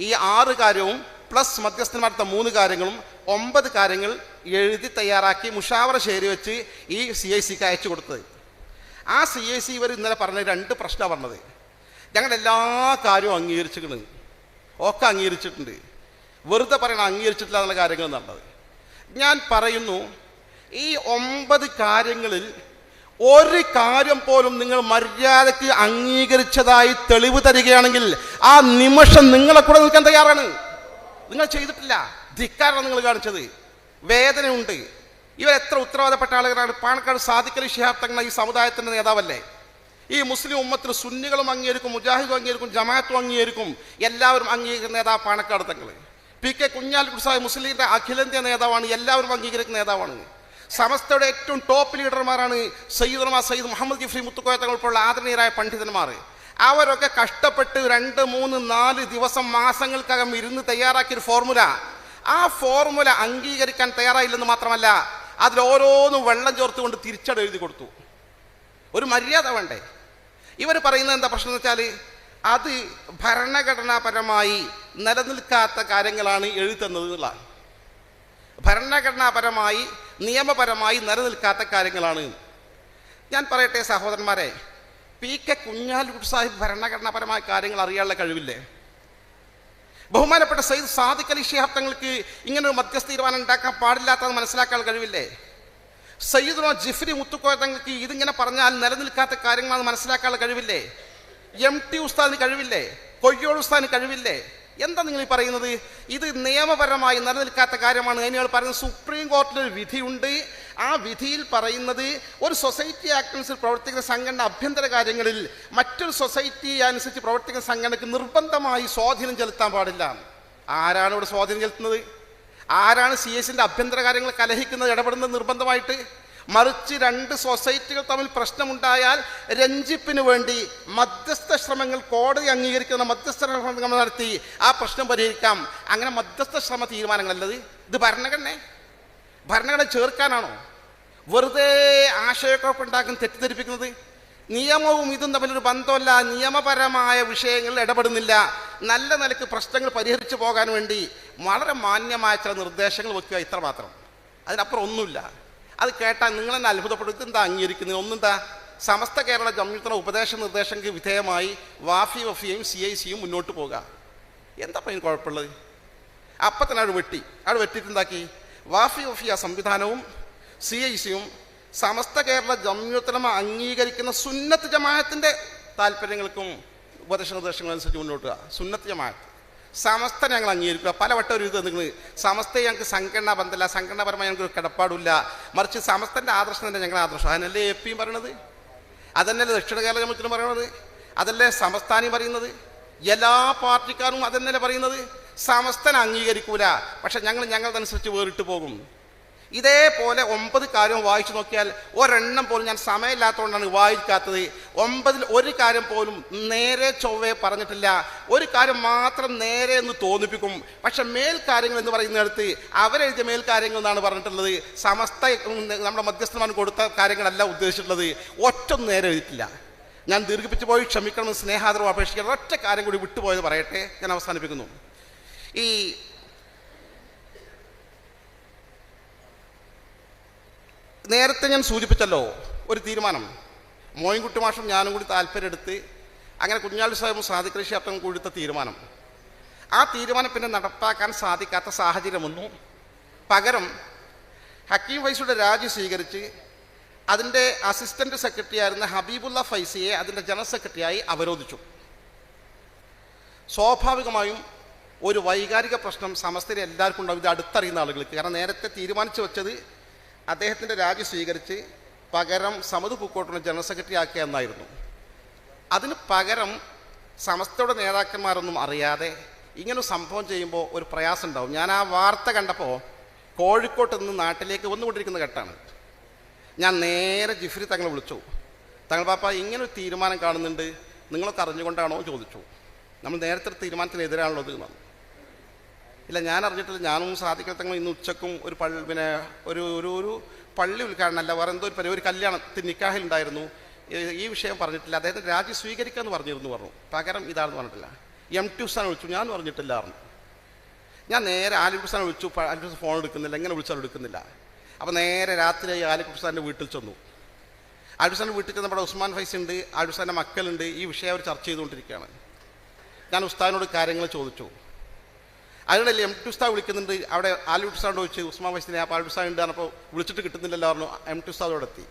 ഈ 6 കാര്യവും പ്ലസ് മധ്യസ്ഥന്മാരുടെ 3 കാര്യങ്ങളും 9 കാര്യങ്ങൾ എഴുതി തയ്യാറാക്കി മുഷാവറ ശരി വെച്ച് ഈ CICക്ക് അയച്ചു കൊടുത്തത്. ആ CIC ഇവർ ഇന്നലെ പറഞ്ഞ 2 പ്രശ്നമാണ് പറഞ്ഞത്. ഞങ്ങളുടെ എല്ലാ കാര്യവും അംഗീകരിച്ചിട്ടുണ്ട്, ഒക്കെ അംഗീകരിച്ചിട്ടുണ്ട്, വെറുതെ പറയണം അംഗീകരിച്ചിട്ടില്ല എന്നുള്ള കാര്യങ്ങൾ നടന്നത്. ഞാൻ പറയുന്നു, ഈ 9 കാര്യങ്ങളിൽ ഒരു കാര്യം പോലും നിങ്ങൾ മര്യാദയ്ക്ക് അംഗീകരിച്ചതായി തെളിവ് തരികയാണെങ്കിൽ ആ നിമിഷം നിങ്ങളെ കൂടെ നിൽക്കാൻ തയ്യാറാണ്. നിങ്ങൾ ചെയ്തിട്ടില്ല, ധിക്കാരാണ് നിങ്ങൾ കാണിച്ചത്. വേദനയുണ്ട്. ഇവരെത്ര ഉത്തരവാദപ്പെട്ട ആളുകളാണ്. പാണക്കാട് സാദിഖലി ശിഹാബ് തങ്ങൾ ഈ സമുദായത്തിൻ്റെ നേതാവല്ലേ? ഈ മുസ്ലിം ഉമ്മത്തിൽ സുന്നികളും അംഗീകരിക്കും, മുജാഹിദും അംഗീകരിക്കും, ജമാഅത്തും അംഗീകരിക്കും, എല്ലാവരും അംഗീകരിക്കുന്ന നേതാവ് പാണക്കാട് തങ്ങൾ. PK കുഞ്ഞാലിക്കുട്ടി സാഹിബ് മുസ്ലിം ലീഗിൻ്റെ അഖിലേന്ത്യാ നേതാവാണ്, എല്ലാവരും അംഗീകരിക്കുന്ന നേതാവാണ്. സമസ്തയുടെ ഏറ്റവും ടോപ്പ് ലീഡർമാരാണ് സയ്യിദ് മുഹമ്മദ് ജിഫ്രി മുത്തുക്കോയ തങ്ങൾ പോലുള്ള ആദരണീയരായ പണ്ഡിതന്മാർ. അവരൊക്കെ കഷ്ടപ്പെട്ട് 2, 3, 4 ദിവസം മാസങ്ങൾക്കകം ഇരുന്ന് തയ്യാറാക്കിയൊരു ഫോർമുല, ആ ഫോർമുല അംഗീകരിക്കാൻ തയ്യാറായില്ലെന്ന് മാത്രമല്ല അതിലോരോന്നും വെള്ളം ചേർത്തുകൊണ്ട് തിരിച്ചെഴുതി കൊടുത്തു. ഒരു മര്യാദ വേണ്ടേ? ഇവർ പറയുന്നത് എന്താ പ്രശ്നം എന്ന് വെച്ചാൽ അത് ഭരണഘടനാപരമായി നിലനിൽക്കാത്ത കാര്യങ്ങളാണ് എഴുതുന്നത് എന്നുള്ളതാണ്. ഭരണഘടനാപരമായി നിയമപരമായി നിലനിൽക്കാത്ത കാര്യങ്ങളാണ്. ഞാൻ പറയട്ടെ സഹോദരന്മാരെ, PK കുഞ്ഞാലിക്കുട്ടി സാഹിബ് ഭരണഘടനാപരമായ കാര്യങ്ങൾ അറിയാനുള്ള കഴിവില്ലേ? ബഹുമാനപ്പെട്ട സയ്യിദ് സാദിഖലി ശിഹാബ് തങ്ങൾക്ക് ഇങ്ങനെ ഒരു മധ്യസ്ഥ തീരുമാനം ഉണ്ടാക്കാൻ പാടില്ലാത്തത് മനസ്സിലാക്കാൻ കഴിവില്ലേ? സയ്യിദ് ജിഫ്രി മുത്തുക്കോയ തങ്ങൾക്ക് ഇതിങ്ങനെ പറഞ്ഞാൽ നിലനിൽക്കാത്ത കാര്യങ്ങളാണെന്ന് മനസ്സിലാക്കാനുള്ള കഴിവില്ലേ? MT ഉസ്താദിന് കഴിവില്ലേ? കൊയ്യോട് ഉസ്താദിന് കഴിവില്ലേ? എന്താ നിങ്ങൾ ഈ പറയുന്നത്? ഇത് നിയമപരമായി നിലനിൽക്കാത്ത കാര്യമാണ്. അതിന് പറയുന്നത് സുപ്രീം കോടതിയിലൊരു വിധിയുണ്ട്. ആ വിധിയിൽ പറയുന്നത് ഒരു സൊസൈറ്റി ആക്ട് അനുസരിച്ച് പ്രവർത്തിക്കുന്ന സംഘടന ആഭ്യന്തര കാര്യങ്ങളിൽ മറ്റൊരു സൊസൈറ്റി അനുസരിച്ച് പ്രവർത്തിക്കുന്ന സംഘടനയ്ക്ക് നിർബന്ധമായി സ്വാധീനം ചെലുത്താൻ പാടില്ല. ആരാണ് ഇവിടെ സ്വാധീനം ചെലുത്തുന്നത്? ആരാണ് CICൻ്റെ ആഭ്യന്തര കാര്യങ്ങൾ കലഹിക്കുന്നത്, ഇടപെടുന്നത് നിർബന്ധമായിട്ട്? മറിച്ച് 2 സൊസൈറ്റികൾ തമ്മിൽ പ്രശ്നമുണ്ടായാൽ രഞ്ജിപ്പിന് വേണ്ടി മധ്യസ്ഥ ശ്രമങ്ങൾ കോടതി അംഗീകരിക്കുന്ന മധ്യസ്ഥ ശ്രമങ്ങൾ നടത്തി ആ പ്രശ്നം പരിഹരിക്കാം. അങ്ങനെ മധ്യസ്ഥ ശ്രമ തീരുമാനങ്ങളല്ലത്. ഇത് ഭരണഘടന ചേർക്കാനാണോ? വെറുതെ ആശയക്കുഴപ്പമുണ്ടാക്കുന്ന തെറ്റിദ്ധരിപ്പിക്കുന്നത്. നിയമവും ഇതും തമ്മിലൊരു ബന്ധമല്ല. നിയമപരമായ വിഷയങ്ങളിൽ ഇടപെടുന്നില്ല. നല്ല നിലയ്ക്ക് പ്രശ്നങ്ങൾ പരിഹരിച്ചു പോകാൻ വേണ്ടി വളരെ മാന്യമായ ചില നിർദ്ദേശങ്ങൾ വെക്കുക, ഇത്ര മാത്രം. അതിനപ്പുറം ഒന്നുമില്ല. അത് കേട്ടാൽ നിങ്ങൾ തന്നെ അത്ഭുതപ്പെടും. ഇതെന്താ അംഗീകരിക്കുന്നത്? ഒന്നെന്താ, സമസ്ത കേരള ജംഇയ്യത്തുൽ ഉപദേശ നിർദ്ദേശങ്ങൾക്ക് വിധേയമായി വഫിയും CICയും മുന്നോട്ട് പോകുക. എന്താ ഇതിന് കുഴപ്പമുള്ളത്? അപ്പം തന്നെ അവിടെ വെട്ടിയിട്ടുണ്ടാക്കി വഫി ആ സംവിധാനവും CICയും സമസ്ത കേരള ജംഇയ്യത്തുൽ ഉലമ അംഗീകരിക്കുന്ന സുന്നത്ത് ജമാഅത്തിൻ്റെ താല്പര്യങ്ങൾക്കും ഉപദേശ നിർദ്ദേശങ്ങളും അനുസരിച്ച് മുന്നോട്ട് പോകുക. സുന്നത്ത് ജമാഅത്ത് സമസ്ത ഞങ്ങൾ അംഗീകരിക്കുക. പലവട്ടം ഒരു ഇത് നിങ്ങൾ സമസ്തയെ ഞങ്ങൾക്ക് സംഘടനാ ബന്ധമില്ല, സംഘടനാപരമായി ഞങ്ങൾക്ക് കിടപ്പാടില്ല, മറിച്ച് സമസ്തൻ്റെ ആദർശം തന്നെ ഞങ്ങളുടെ ആദർശം. അതിനല്ലേ APയും പറയണത്, അതന്നല്ലേ ദക്ഷിണ കേരള ജംഇയ്യത്തുൽ പറയണത്, അതല്ലേ സമസ്താനി പറയുന്നത്, എല്ലാ പാർട്ടിക്കാരും അതന്നല്ലേ പറയുന്നത്. സമസ്തനെ അംഗീകരിക്കൂല, പക്ഷെ ഞങ്ങളതനുസരിച്ച് വേറിട്ട് പോകും. ഇതേപോലെ 9 കാര്യം വായിച്ചു നോക്കിയാൽ ഒരെണ്ണം പോലും ഞാൻ സമയമില്ലാത്തതുകൊണ്ടാണ് വായിക്കാത്തത്. 9-ൽ ഒരു കാര്യം പോലും നേരെ ചൊവ്വേ പറഞ്ഞിട്ടില്ല. ഒരു കാര്യം മാത്രം നേരെ എന്ന് തോന്നിപ്പിക്കും. പക്ഷെ മേൽക്കാര്യങ്ങൾ എന്ന് പറയുന്നിടത്ത് അവരെഴുതിയ മേൽക്കാര്യങ്ങൾ എന്നാണ് പറഞ്ഞിട്ടുള്ളത്. സമസ്ത നമ്മുടെ മധ്യസ്ഥന്മാർ കൊടുത്ത കാര്യങ്ങളല്ല ഉദ്ദേശിച്ചിട്ടുള്ളത്. ഒറ്റൊന്നും നേരെ എഴുതിയിട്ടില്ല. ഞാൻ ദീർഘിപ്പിച്ചു പോയി ക്ഷമിക്കണമെന്ന് സ്നേഹാദരവ് അപേക്ഷിക്കണം. ഒറ്റ കാര്യം കൂടി വിട്ടുപോയത് പറയട്ടെ, ഞാൻ അവസാനിപ്പിക്കുന്നു. ഈ നേരത്തെ ഞാൻ സൂചിപ്പിച്ചല്ലോ ഒരു തീരുമാനം, മോയിൻകുട്ടി മാഷും ഞാനും കൂടി താല്പര്യമെടുത്ത് അങ്ങനെ കുഞ്ഞാലി സാഹിബും സാദിഖ് അലി ശിഹാബ് തങ്ങളും കൂടി എടുത്ത തീരുമാനം, ആ തീരുമാനം പിന്നെ നടപ്പാക്കാൻ സാധിക്കാത്ത സാഹചര്യം വന്നു. പകരം ഹക്കീം ഫൈസിയുടെ രാജി സ്വീകരിച്ച് അതിൻ്റെ അസിസ്റ്റന്റ് സെക്രട്ടറി ആയിരുന്ന ഹബീബുള്ള ഫൈസിയെ അതിൻ്റെ ജനറൽ സെക്രട്ടറിയായി അവരോധിച്ചു. സ്വാഭാവികമായും ഒരു വൈകാരിക പ്രശ്നം സമസ്തയിൽ എല്ലാവർക്കും ഉണ്ടാവും, ഇത് അടുത്തറിയുന്ന ആളുകൾക്ക്. കാരണം നേരത്തെ തീരുമാനിച്ചു വെച്ചത് അദ്ദേഹത്തിൻ്റെ രാജി സ്വീകരിച്ച് പകരം സമദ് പൂക്കോട്ടിനെ ജനറൽ സെക്രട്ടറി ആക്കുക എന്നായിരുന്നു. അതിന് പകരം സമസ്തയുടെ നേതാക്കന്മാരൊന്നും അറിയാതെ ഇങ്ങനെ സംഭവം ചെയ്യുമ്പോൾ ഒരു പ്രയാസം ഉണ്ടാവും. ഞാൻ ആ വാർത്ത കണ്ടപ്പോൾ കോഴിക്കോട്ട് നിന്ന് നാട്ടിലേക്ക് വന്നുകൊണ്ടിരിക്കുന്ന ഘട്ടമാണ്. ഞാൻ നേരെ ജിഫ്രി തങ്ങളെ വിളിച്ചു. തങ്ങൾ പാപ്പ ഇങ്ങനൊരു തീരുമാനം കാണുന്നുണ്ട്, നിങ്ങളൊക്കെ അറിഞ്ഞുകൊണ്ടാണോ ചോദിച്ചു. നമ്മൾ നേരത്തെ തീരുമാനത്തിനെതിരാണുള്ളത് എന്നാണ്. ഇല്ല, ഞാൻ അറിഞ്ഞിട്ടില്ല. ഞാനും സാദിഖ് തങ്ങൾ ഇന്ന് ഉച്ചക്കും ഒരു ഒരു പള്ളി ഉദ്ഘാടനമല്ല, വേറെ എന്തോ ഒരു കല്യാണത്തിന് നിക്കാഹിലുണ്ടായിരുന്നു. ഈ വിഷയം പറഞ്ഞിട്ടില്ല. അദ്ദേഹത്തിന് രാജി സ്വീകരിക്കാമെന്ന് പറഞ്ഞിരുന്നു പറഞ്ഞു. പകരം ഇതാണെന്ന് പറഞ്ഞിട്ടില്ല. MT ഉസ്താനെ വിളിച്ചു, ഞാൻ പറഞ്ഞിട്ടില്ല പറഞ്ഞു. ഞാൻ നേരെ ആലിഖ് ഉസ്താനെ വിളിച്ചു. ആലിഖ് ഉസ്താൻ ഫോൺ എടുക്കുന്നില്ല, എങ്ങനെ വിളിച്ചാലും എടുക്കുന്നില്ല. അപ്പോൾ നേരെ രാത്രി ആലിഖ് ഉസ്താൻ്റെ വീട്ടിൽ ചെന്നു. ആലിഖ് ഉസ്താൻ്റെ വീട്ടിൽ ചെന്നപ്പോൾ ഉസ്മാൻ ഫൈസി ഉണ്ട്, ആലിഖ് ഉസ്താൻ്റെ മക്കളുണ്ട്. ഈ വിഷയം അവർ ചർച്ച ചെയ്തുകൊണ്ടിരിക്കുകയാണ്. ഞാൻ ഉസ്താദിനോട് കാര്യങ്ങൾ ചോദിച്ചു. അതിനിടയിൽ MT ഉസ്താദ് വിളിക്കുന്നുണ്ട്. അവിടെ ആലിഖ് ഉസ്താദോട് ചോദിച്ചു ഉസ്മാൻ ഫൈസിനെ. അപ്പോൾ ആലിഖ് ഉസ്താദ് ഉണ്ട്, അപ്പോൾ വിളിച്ചിട്ട് കിട്ടുന്നില്ലല്ലോ പറഞ്ഞു. MT ഉസ്താദോട് എത്തി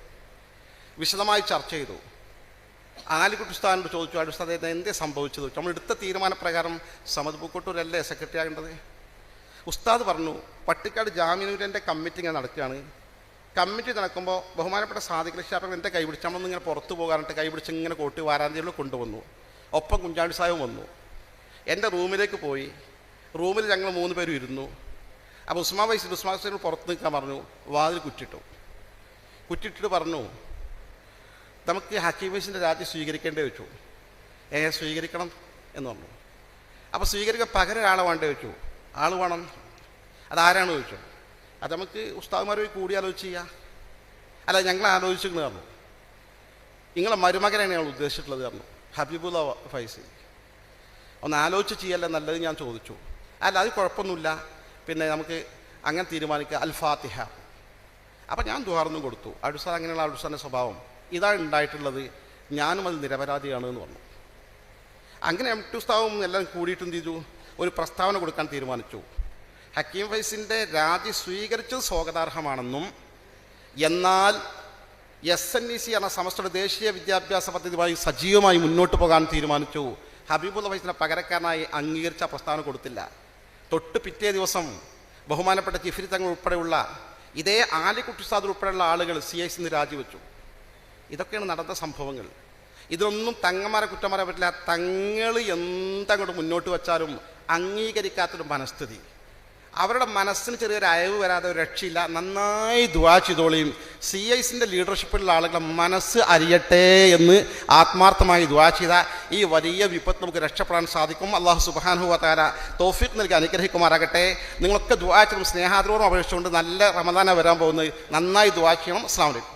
വിശദമായി ചർച്ച ചെയ്തു. ആലിഖ് ഉസ്താദിനോട് ചോദിച്ചു, ആലിഖ് ഉസ്താദ് എന്തേ സംഭവിച്ചത്? നമ്മൾ എടുത്ത തീരുമാനപ്രകാരം സമദ് പൂക്കോട്ടൂരല്ലേ സെക്രട്ടറി ആകേണ്ടത്? ഉസ്താദ് പറഞ്ഞു, പട്ടിക്കാട് ജാമ്യനൂരിൻ്റെ കമ്മിറ്റി ഇങ്ങനെ നടക്കുകയാണ്. കമ്മിറ്റി നടക്കുമ്പോൾ ബഹുമാനപ്പെട്ട സാദിഖ് അലി ശിഹാബ് എൻ്റെ കൈ പിടിച്ച് നമ്മളൊന്നും ഇങ്ങനെ പുറത്ത് പോകാനായിട്ട് കൈ പിടിച്ച് ഇങ്ങനെ കോട്ടി വാരാന്തിയിൽ കൊണ്ടുവന്നു. ഒപ്പം കുഞ്ചാണ്ടി സാഹിബും വന്നു. എൻ്റെ റൂമിലേക്ക് പോയി. റൂമിൽ ഞങ്ങൾ 3 പേരും ഇരുന്നു. അപ്പോൾ ഉസ്മാൻ ഫൈസിനോട് പുറത്ത് നിൽക്കാൻ പറഞ്ഞു. വാതിൽ കുറ്റിട്ടിട്ട് പറഞ്ഞു, നമുക്ക് ഹക്കീം ഫൈസിൻ്റെ രാജി സ്വീകരിക്കേണ്ടേ വെച്ചു. സ്വീകരിക്കണം എന്ന് പറഞ്ഞു. അപ്പോൾ സ്വീകരിക്കാൻ പകരം ഒരാളെ വേണ്ടേ വെച്ചു. ആൾ വേണം. അതാരാണ് ചോദിച്ചു. അത് നമുക്ക് ഉസ്താദ്മാരുമായി കൂടി ആലോചിച്ച് ചെയ്യാം. അല്ല, ഞങ്ങൾ ആലോചിച്ചിരുന്നു പറഞ്ഞു. നിങ്ങളെ മരുമകനാണ് ഞങ്ങൾ ഉദ്ദേശിച്ചിട്ടുള്ളത് പറഞ്ഞു ഹബീബുള്ള ഫൈസി. ഒന്ന് ആലോചിച്ച് ചെയ്യല്ലേ നല്ലത് ഞാൻ ചോദിച്ചു. അല്ല, അത് കുഴപ്പമൊന്നുമില്ല, പിന്നെ നമുക്ക് അങ്ങനെ തീരുമാനിക്കുക, അൽ ഫാത്തിഹ. അപ്പം ഞാൻ ദ്വാർന്നും കൊടുത്തു. അടുസാൻ അങ്ങനെയുള്ള അടുസാൻ്റെ സ്വഭാവം ഇതാണ് ഉണ്ടായിട്ടുള്ളത്, ഞാനും അത് നിരപരാധിയാണ് എന്ന് പറഞ്ഞു. അങ്ങനെ MT ഉസ്താവും എല്ലാം കൂടിയിട്ട് എന്ത് ചെയ്തു, ഒരു പ്രസ്താവന കൊടുക്കാൻ തീരുമാനിച്ചു. ഹക്കീം ഫൈസിൻ്റെ രാജി സ്വീകരിച്ചത് സ്വാഗതാർഹമാണെന്നും എന്നാൽ SNEC എന്ന സമസ്തയുടെ ദേശീയ വിദ്യാഭ്യാസ പദ്ധതിയുമായി സജീവമായി മുന്നോട്ട് പോകാൻ തീരുമാനിച്ചു. ഹബീബുള്ള ഫൈസിനെ പകരക്കാരനായി അംഗീകരിച്ച പ്രസ്താവന കൊടുത്തില്ല. തൊട്ട് പിറ്റേ ദിവസം ബഹുമാനപ്പെട്ട ജിഫ്രി തങ്ങൾ ഉൾപ്പെടെയുള്ള ഇതേ ആലിഖ് ഉസ്താദ് ഉൾപ്പെടെയുള്ള ആളുകൾ CIC നിന്ന് രാജിവെച്ചു. ഇതൊക്കെയാണ് നടന്ന സംഭവങ്ങൾ. ഇതൊന്നും തങ്ങന്മാരെ കുറ്റം പറയാൻ പറ്റില്ല. തങ്ങൾ എന്തങ്ങോട്ട് മുന്നോട്ട് വെച്ചാലും അംഗീകരിക്കാത്തൊരു മനസ്ഥിതി. അവരുടെ മനസ്സിന് ചെറിയൊരു അയവ് വരാതെ ഒരു രക്ഷയില്ല. നന്നായി ദുആ ചെയ്തോളിയും. CICൻ്റെ ലീഡർഷിപ്പിലുള്ള ആളുകളുടെ മനസ്സ് അരിയട്ടെ എന്ന് ആത്മാർത്ഥമായി ദുആ ചെയ്ത ഈ വലിയ വിപത്ത് നമുക്ക് രക്ഷപ്പെടാൻ സാധിക്കും. അല്ലാഹു സുബ്ഹാനഹു വ തആല തൗഫീഖ് നൽകി അനുഗ്രഹിക്കുമാറാകട്ടെ. നിങ്ങളൊക്കെ ദുആ ചെയ്തും സ്നേഹാദരവും അപേക്ഷിച്ചുകൊണ്ട് നല്ല റമദാനാണ് വരാൻ പോകുന്നത്. നന്നായി ദുആ ചെയ്യണം. അസ്സലാമു അലൈക്കും.